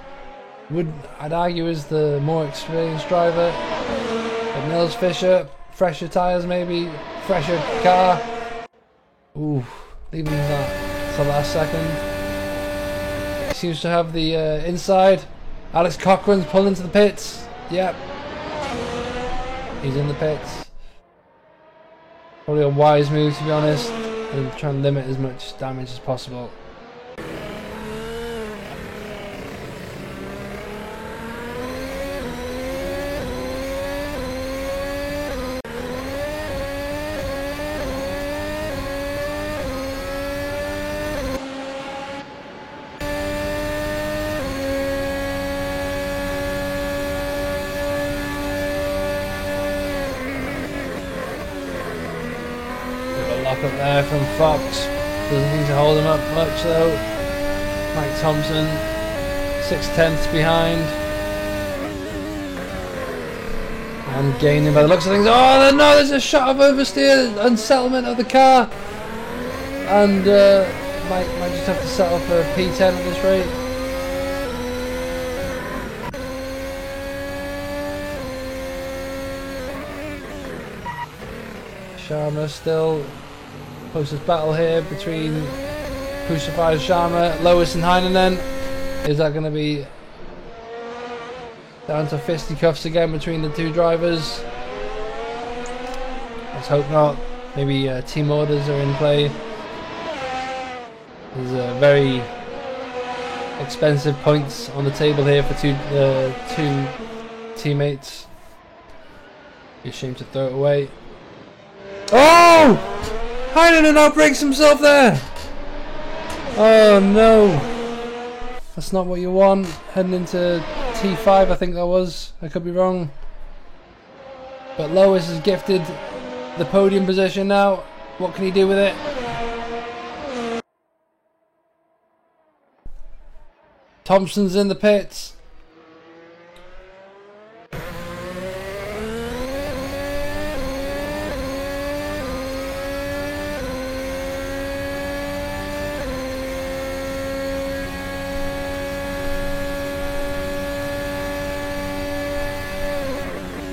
I'd argue is the more experienced driver. But Nils Fischer, fresher tyres maybe, fresher car. Ooh, leaving that to the last second. He seems to have the inside. Alex Cochrane's pulling to the pits. Yep. He's in the pits. Probably a wise move, to be honest, and try and limit as much damage as possible. Lock up there from Fox. Doesn't seem to hold him up much though. Mike Thompson, 6/10 behind. And gaining by the looks of things. Oh no, there's a shot of oversteer and settlement of the car. And might just have to settle for P10 at this rate. Sharma still. Closest battle here between Crucified Sharma, Lewis and Heinonen. Is that going to be down to fisticuffs again between the two drivers? Let's hope not. Maybe team orders are in play. There's very expensive points on the table here for two teammates. Be ashamed to throw it away. Oh! Heinonen now breaks himself there! Oh no! That's not what you want. Heading into T5, I think that was. I could be wrong. But Lewis is gifted the podium position now. What can he do with it? Thompson's in the pits.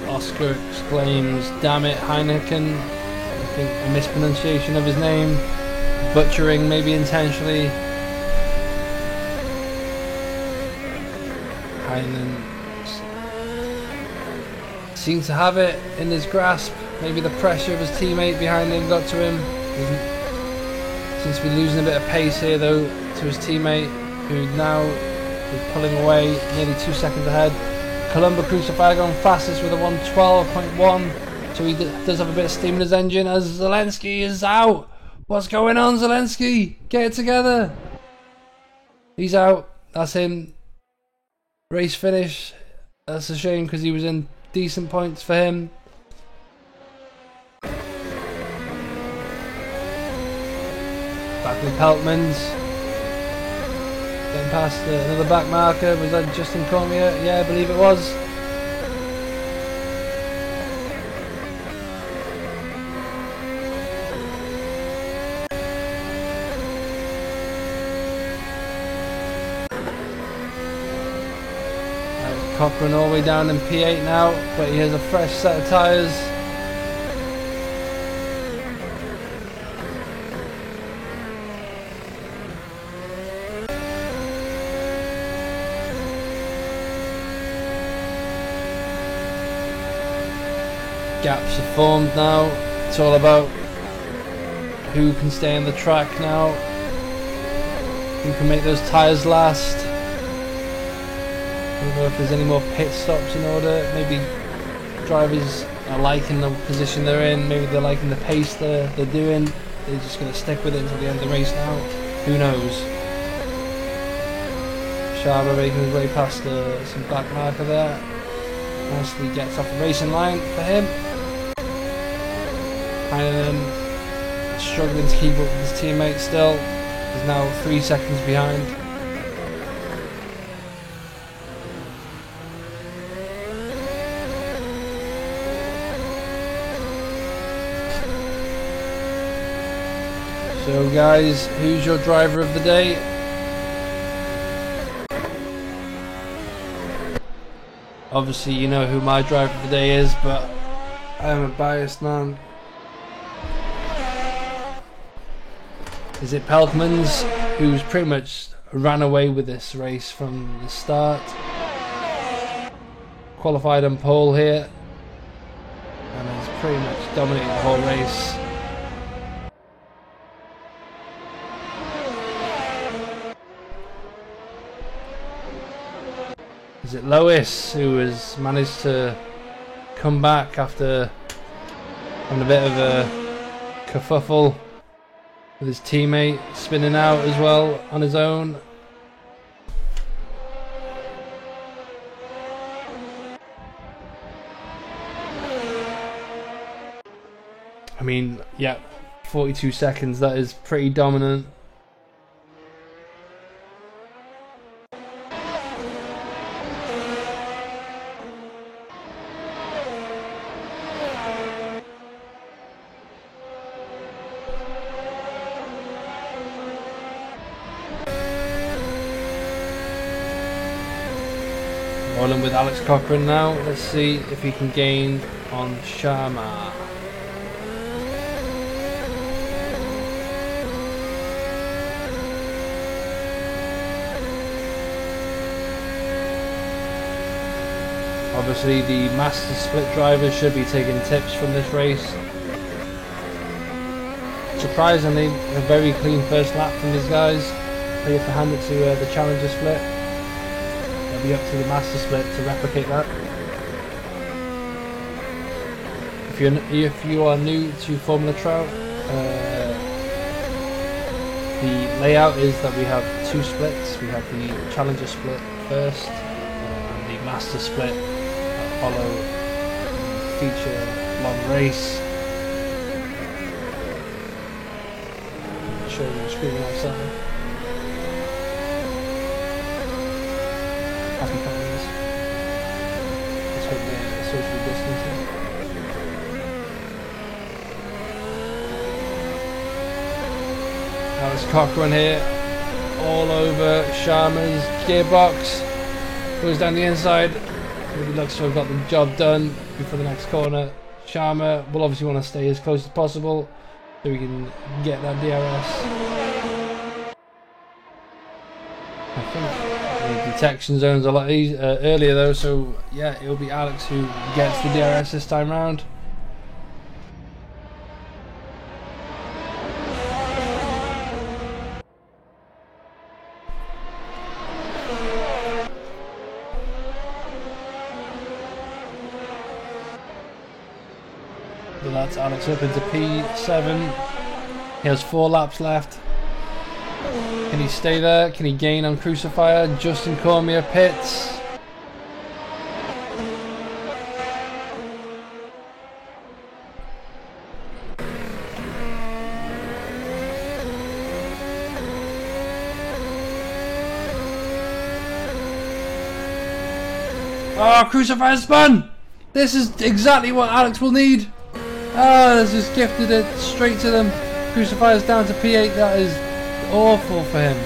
Oscar exclaims, "Damn it, Heineken." I think a mispronunciation of his name. Butchering, maybe intentionally. Heinonen seems to have it in his grasp. Maybe the pressure of his teammate behind him got to him. Seems to be losing a bit of pace here though to his teammate, who now is pulling away, nearly 2 seconds ahead. Columba Crucified going fastest with a 1:12.1, so he does have a bit of steam in his engine as Zelensky is out. What's going on, Zelensky? Get it together. He's out. That's him. Race finish. That's a shame because he was in decent points for him. Back with Peltmans. Getting past another back marker. Was that Justin Cormier? Yeah, I believe it was. Cochrane all the way down in P8 now, but he has a fresh set of tyres. Gaps are formed now. It's all about who can stay on the track now, who can make those tyres last. I don't know if there's any more pit stops in order. Maybe drivers are liking the position they're in. Maybe they're liking the pace they're doing. They're just going to stick with it until the end of the race now. Who knows? Sharma making his way past some back marker there. Nicely gets off the racing line for him. Heinonen struggling to keep up with his teammates still. He's now 3 seconds behind. So guys, who's your driver of the day? Obviously you know who my driver of the day is, but I am a biased man. Is it Peltmans, who's pretty much ran away with this race from the start? Qualified on pole here, and has pretty much dominated the whole race. Is it Lewis, who has managed to come back after having a bit of a kerfuffle with his teammate spinning out as well on his own? I mean, yeah, 42 seconds, that is pretty dominant. Rolling with Alex Cochrane now. Let's see if he can gain on Sharma. Obviously the master split drivers should be taking tips from this race. Surprisingly, a very clean first lap from these guys. They have to hand it to the challenger split. It'll be up to the master split to replicate that. If you are new to Formula Trout, the layout is that we have two splits. We have the challenger split first, and the master split that follow the feature long race. Show you the screen outside. Happy families. Let's hope they're socially distancing. Alex Cochran here, all over Sharma's gearbox. Goes down the inside. Maybe looks to have got the job done before the next corner. Sharma will obviously want to stay as close as possible so we can get that DRS. I think the detection zone's a lot earlier though, so yeah, it'll be Alex who gets the DRS this time round. So that's Alex up into P7. He has 4 laps left. Can he stay there? Can he gain on Crucifier? Justin Cormier pits. Oh, Crucifier spun! This is exactly what Alex will need. Oh, this just gifted it straight to them. Crucifier's down to P8. That is awful for him.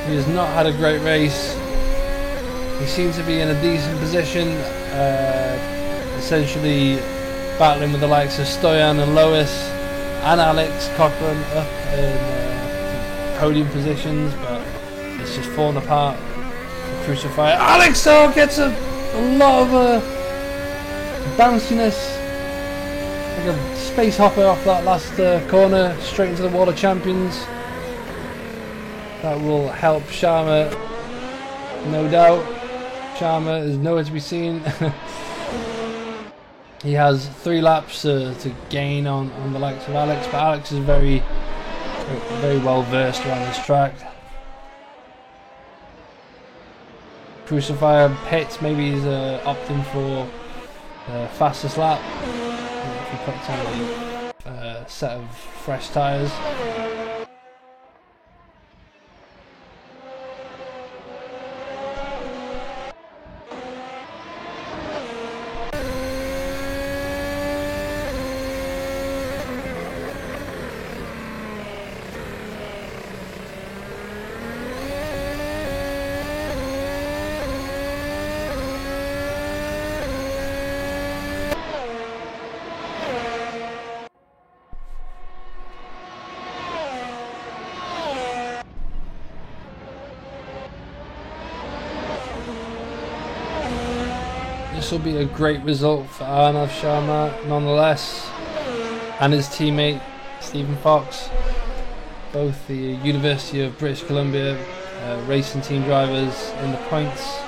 He has not had a great race. He seems to be in a decent position, essentially battling with the likes of Stoyan and Lois and Alex Cochran up in podium positions, but it's just fallen apart. Crucifier. Alex though gets a lot of bounciness, like a space hopper off that last corner, straight into the Wall of Champions. That will help Sharma, no doubt. Sharma is nowhere to be seen. He has 3 laps to gain on the likes of Alex, but Alex is very well versed around this track. Crucifier pits, maybe he's opting for fastest lap if he puts on a set of fresh tyres. This will be a great result for Arnav Sharma nonetheless, and his teammate Stephen Fox, both the University of British Columbia racing team drivers in the points.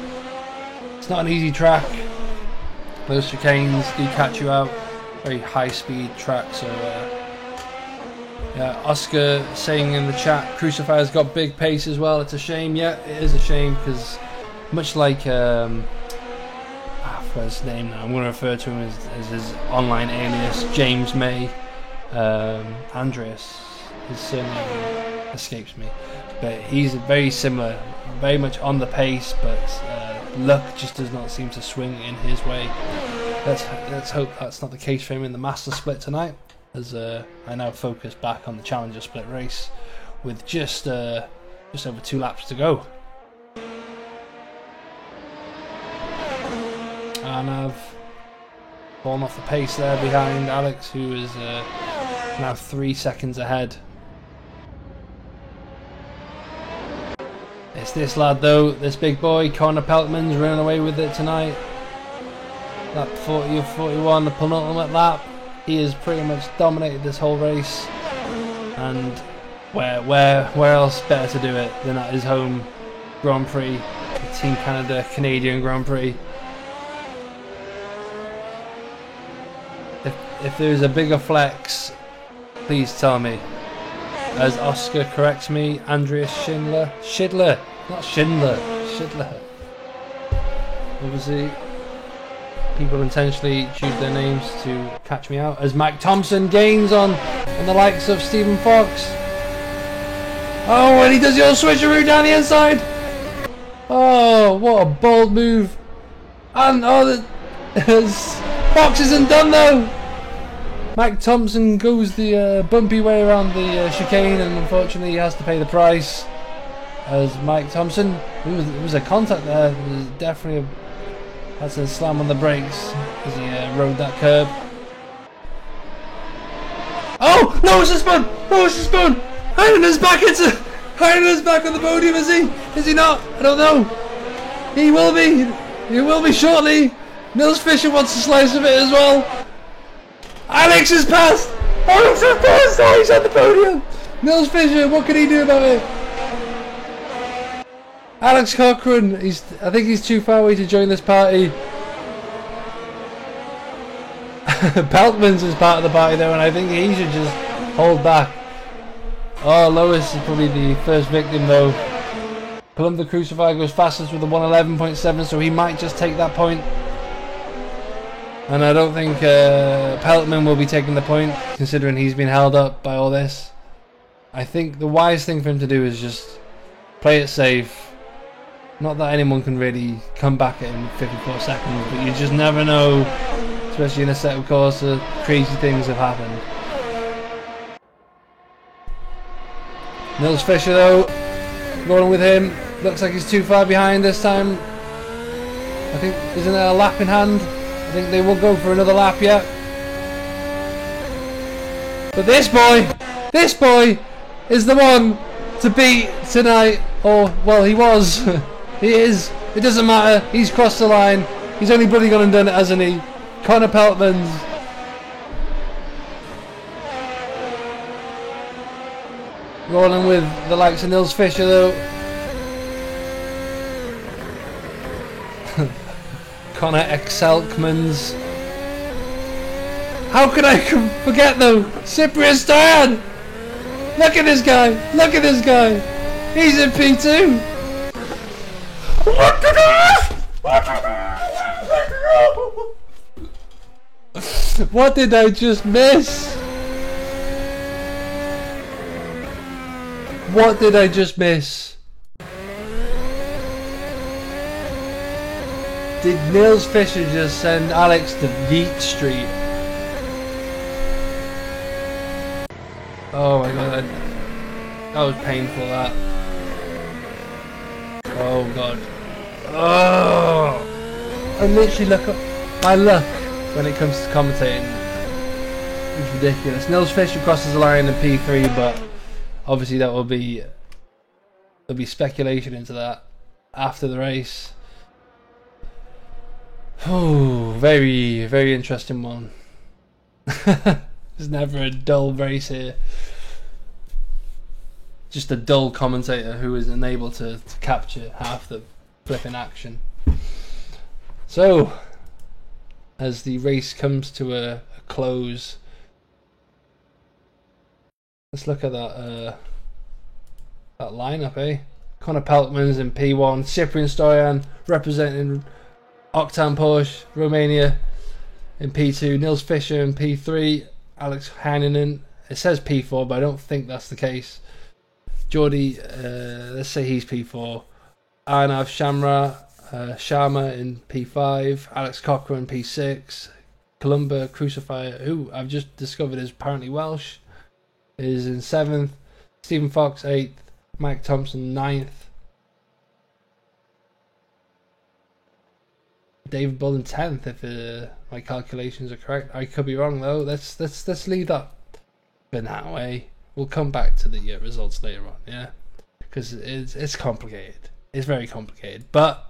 It's not an easy track. Those chicanes do catch you out. Very high speed track, so yeah, Oscar saying in the chat, Crucifier's got big pace as well. It's a shame. Yeah, it is a shame, because much like his name now, I'm going to refer to him as his online alias, James May. Andreas, his surname escapes me, but he's very similar, very much on the pace, but luck just does not seem to swing in his way. Let's hope that's not the case for him in the master split tonight, as I now focus back on the challenger split race with just over 2 laps to go. Arnav falling off the pace there behind Alex, who is now 3 seconds ahead. It's this lad though, this big boy, Connor Peltman's running away with it tonight. Lap 40 of 41, the penultimate lap. He has pretty much dominated this whole race. And where else better to do it than at his home Grand Prix, the Team Canada Canadian Grand Prix. If there's a bigger flex, please tell me. As Oscar corrects me, Andreas Schindler, not Schindler, Schindler. Obviously, people intentionally choose their names to catch me out. As Mike Thompson gains on the likes of Stephen Fox. Oh, and he does the old switcheroo down the inside. Oh, what a bold move. And Fox isn't done though. Mike Thompson goes the bumpy way around the chicane, and unfortunately he has to pay the price. As Mike Thompson, it was a contact there. It was definitely had to slam on the brakes as he rode that curb. Oh no! It's a spin! No, it's a spin! Heinen's back on the podium. Is he? Is he not? I don't know. He will be. He will be shortly. Nils Fischer wants a slice of it as well. Alex has passed! Alex has passed! Oh, he's on the podium! Nils Fischer, what can he do about it? Alex Cochran, I think he's too far away to join this party. Peltman's is part of the party though, and I think he should just hold back. Oh, Lois is probably the first victim though. Columba Crucifier goes fastest with a 111.7, so he might just take that point. And I don't think Peltman will be taking the point, considering he's been held up by all this. I think the wise thing for him to do is just play it safe. Not that anyone can really come back at him in 54 seconds, but you just never know, especially in a set of course, crazy things have happened. Nils Fischer though, rolling with him. Looks like he's too far behind this time. I think, isn't there a lap in hand? I think they will go for another lap yet. But this boy is the one to beat tonight. Or, well, he was. He is. It doesn't matter. He's crossed the line. He's only bloody gone and done it, hasn't he? Connor Peltman's. Rolling with the likes of Nils Fischer though. Connor Exelkmans. How could I forget though? Cyprian Stoyan! Look at this guy! Look at this guy! He's in P2! What did I just miss? What did I just miss? Did Nils Fischer just send Alex to Yeet Street? Oh my god, that was painful, that. Oh god. Oh! I literally look up. My luck when it comes to commentating is ridiculous. Nils Fischer crosses the line in P3, but obviously that will be, there'll be speculation into that after the race. Oh, very, very interesting one. There's never a dull race here. Just a dull commentator who is unable to capture half the flipping action. So, as the race comes to a close, let's look at that lineup, eh? Connor Peltman's in P1, Cyprian Stoyan representing Octan Porsche Romania in P2, Nils Fischer in P3, Alex Heinen, it says P4 but I don't think that's the case. Jordi, let's say he's P4, Arnav Sharma in P5, Alex Cochran P6, Columba Crucifier, who I've just discovered is apparently Welsh, is in 7th, Stephen Fox 8th, Mike Thompson 9th, David Bull in 10th if my calculations are correct. I could be wrong though. Let's leave that for now, eh? We'll come back to the results later on, yeah, because it's complicated. it's very complicated. But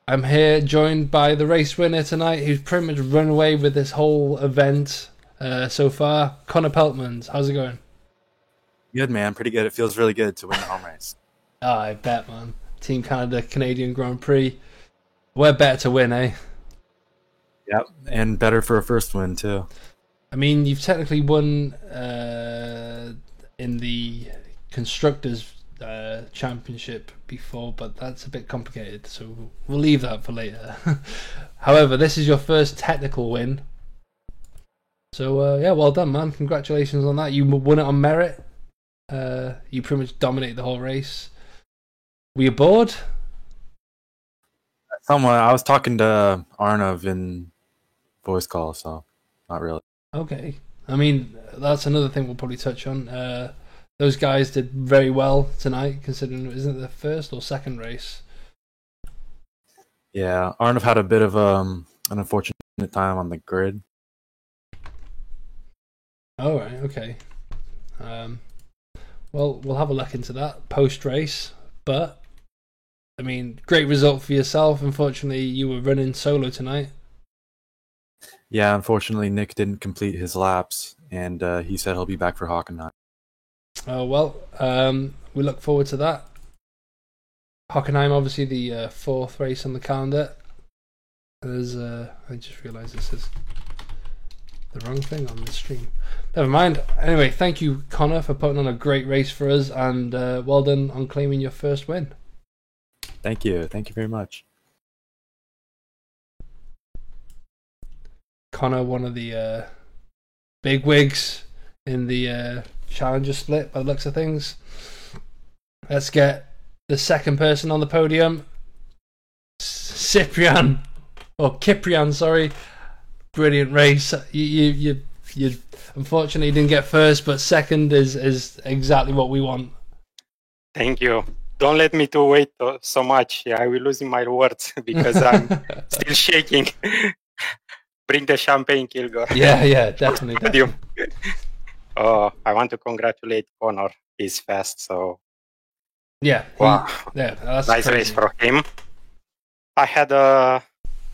I'm here joined by the race winner tonight, who's pretty much run away with this whole event so far. Connor Peltmans, how's it going? Good, man. Pretty good. It feels really good to win the home race. Oh, I bet, man. Team Canada Canadian Grand Prix. We're better to win, eh? Yep, and better for a first win, too. I mean, you've technically won in the Constructors Championship before, but that's a bit complicated, so we'll leave that for later. However, this is your first technical win. So, yeah, well done, man. Congratulations on that. You won it on merit. You pretty much dominated the whole race. Were you bored? Somewhat. I was talking to Arnav in voice call, so not really. Okay. I mean, that's another thing we'll probably touch on. Those guys did very well tonight, considering it isn't the first or second race. Yeah, Arnav had a bit of an unfortunate time on the grid. Oh, right, okay. Well, we'll have a look into that post-race, but, I mean, great result for yourself. Unfortunately, you were running solo tonight. Yeah, unfortunately, Nick didn't complete his laps, and he said he'll be back for Hockenheim. Oh, well, we look forward to that. Hockenheim, obviously, the fourth race on the calendar. There's, I just realised this is the wrong thing on the stream. Never mind. Anyway, thank you, Connor, for putting on a great race for us, and well done on claiming your first win. Thank you. Thank you very much. Connor, one of the big wigs in the Challenger split, by the looks of things. Let's get the second person on the podium. Cyprian, or Kiprian, sorry. Brilliant race. You unfortunately didn't get first, but second is exactly what we want. Thank you. Don't let me to wait so much. Yeah, I will losing my words because I'm still shaking. Bring the champagne, Kilgore. Yeah, definitely. Oh, I want to congratulate Connor. He's fast, so yeah. Wow. Yeah, that's nice crazy. Race for him. I had a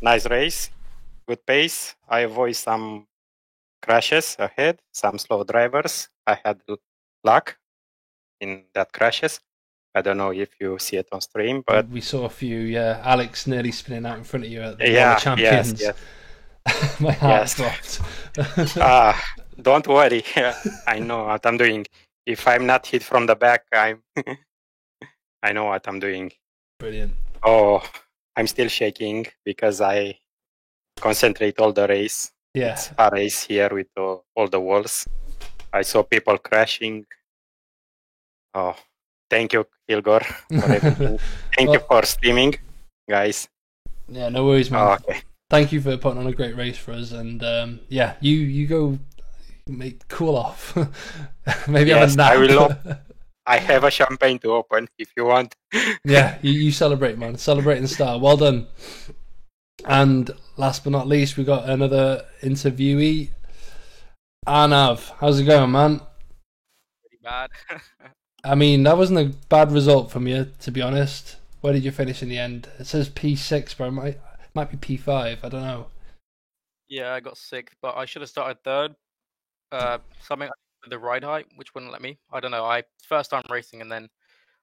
nice race, good pace. I avoid some crashes ahead, some slow drivers. I had luck in that crashes. I don't know if you see it on stream, but we saw a few. Yeah, Alex nearly spinning out in front of you at the World Champions. Yes. My heart dropped. Don't worry. I know what I'm doing. If I'm not hit from the back, I know what I'm doing. Brilliant. Oh, I'm still shaking because I concentrate all the race. Yeah. It's a race here with all the walls. I saw people crashing. Oh, thank you, Kilgore, for everything. Thank you for streaming, guys. Yeah, no worries, man. Oh, okay. Thank you for putting on a great race for us, and yeah, you go cool off. Maybe yes, have a nap. I will. I have a champagne to open if you want. Yeah, you celebrate, man. Celebrate in style. Well done. And last but not least, we got another interviewee, Arnav. How's it going, man? Pretty bad. I mean, that wasn't a bad result from you, to be honest. Where did you finish in the end? It says P6, but it might be P5. I don't know. Yeah, I got sixth, but I should have started third. Something with the ride height, which wouldn't let me. I don't know. First time racing, and then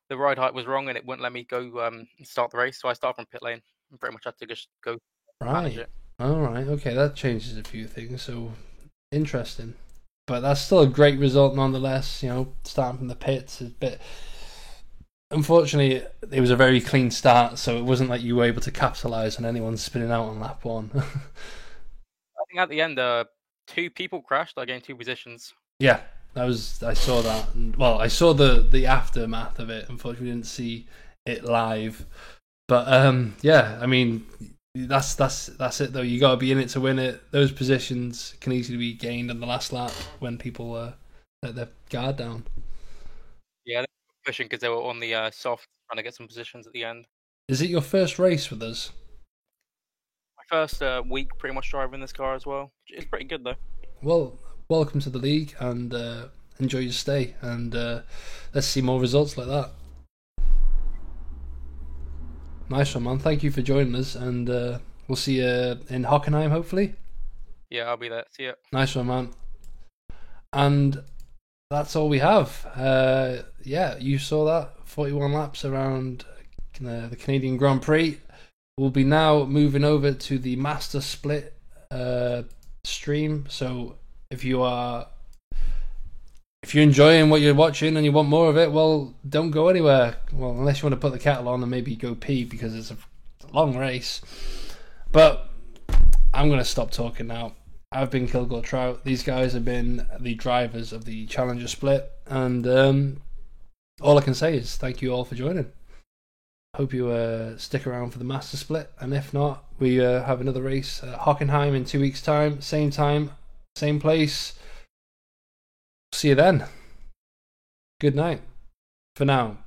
the ride height was wrong, and it wouldn't let me go start the race. So I started from pit lane, and pretty much had to just go manage it. All right. Okay, that changes a few things. So interesting, but that's still a great result nonetheless. You know, starting from the pits is a bit. Unfortunately, it was a very clean start, so it wasn't like you were able to capitalise on anyone spinning out on lap one. I think at the end, 2 people crashed. I gained 2 positions. Yeah, I saw that. Well, I saw the aftermath of it. Unfortunately, we didn't see it live. But yeah, I mean, that's it though. You got to be in it to win it. Those positions can easily be gained on the last lap when people let their guard down. Yeah, they were pushing because they were on the soft, trying to get some positions at the end. Is it your first race with us? My first week pretty much driving this car as well. It's pretty good though. Well, welcome to the league and enjoy your stay. And let's see more results like that. Nice one, man. Thank you for joining us, and we'll see you in Hockenheim, hopefully. Yeah, I'll be there. See ya. Nice one, man. And that's all we have. Yeah, you saw that. 41 laps around the Canadian Grand Prix. We'll be now moving over to the Master Split stream. So if you're enjoying what you're watching and you want more of it, well, don't go anywhere. Well, unless you want to put the kettle on and maybe go pee, because it's a long race. But I'm going to stop talking now. I've been Kilgore Trout. These guys have been the drivers of the Challenger Split, and all I can say is thank you all for joining. Hope you stick around for the Master Split, and if not, we have another race at Hockenheim in 2 weeks' time, same place. See you then. Good night for now.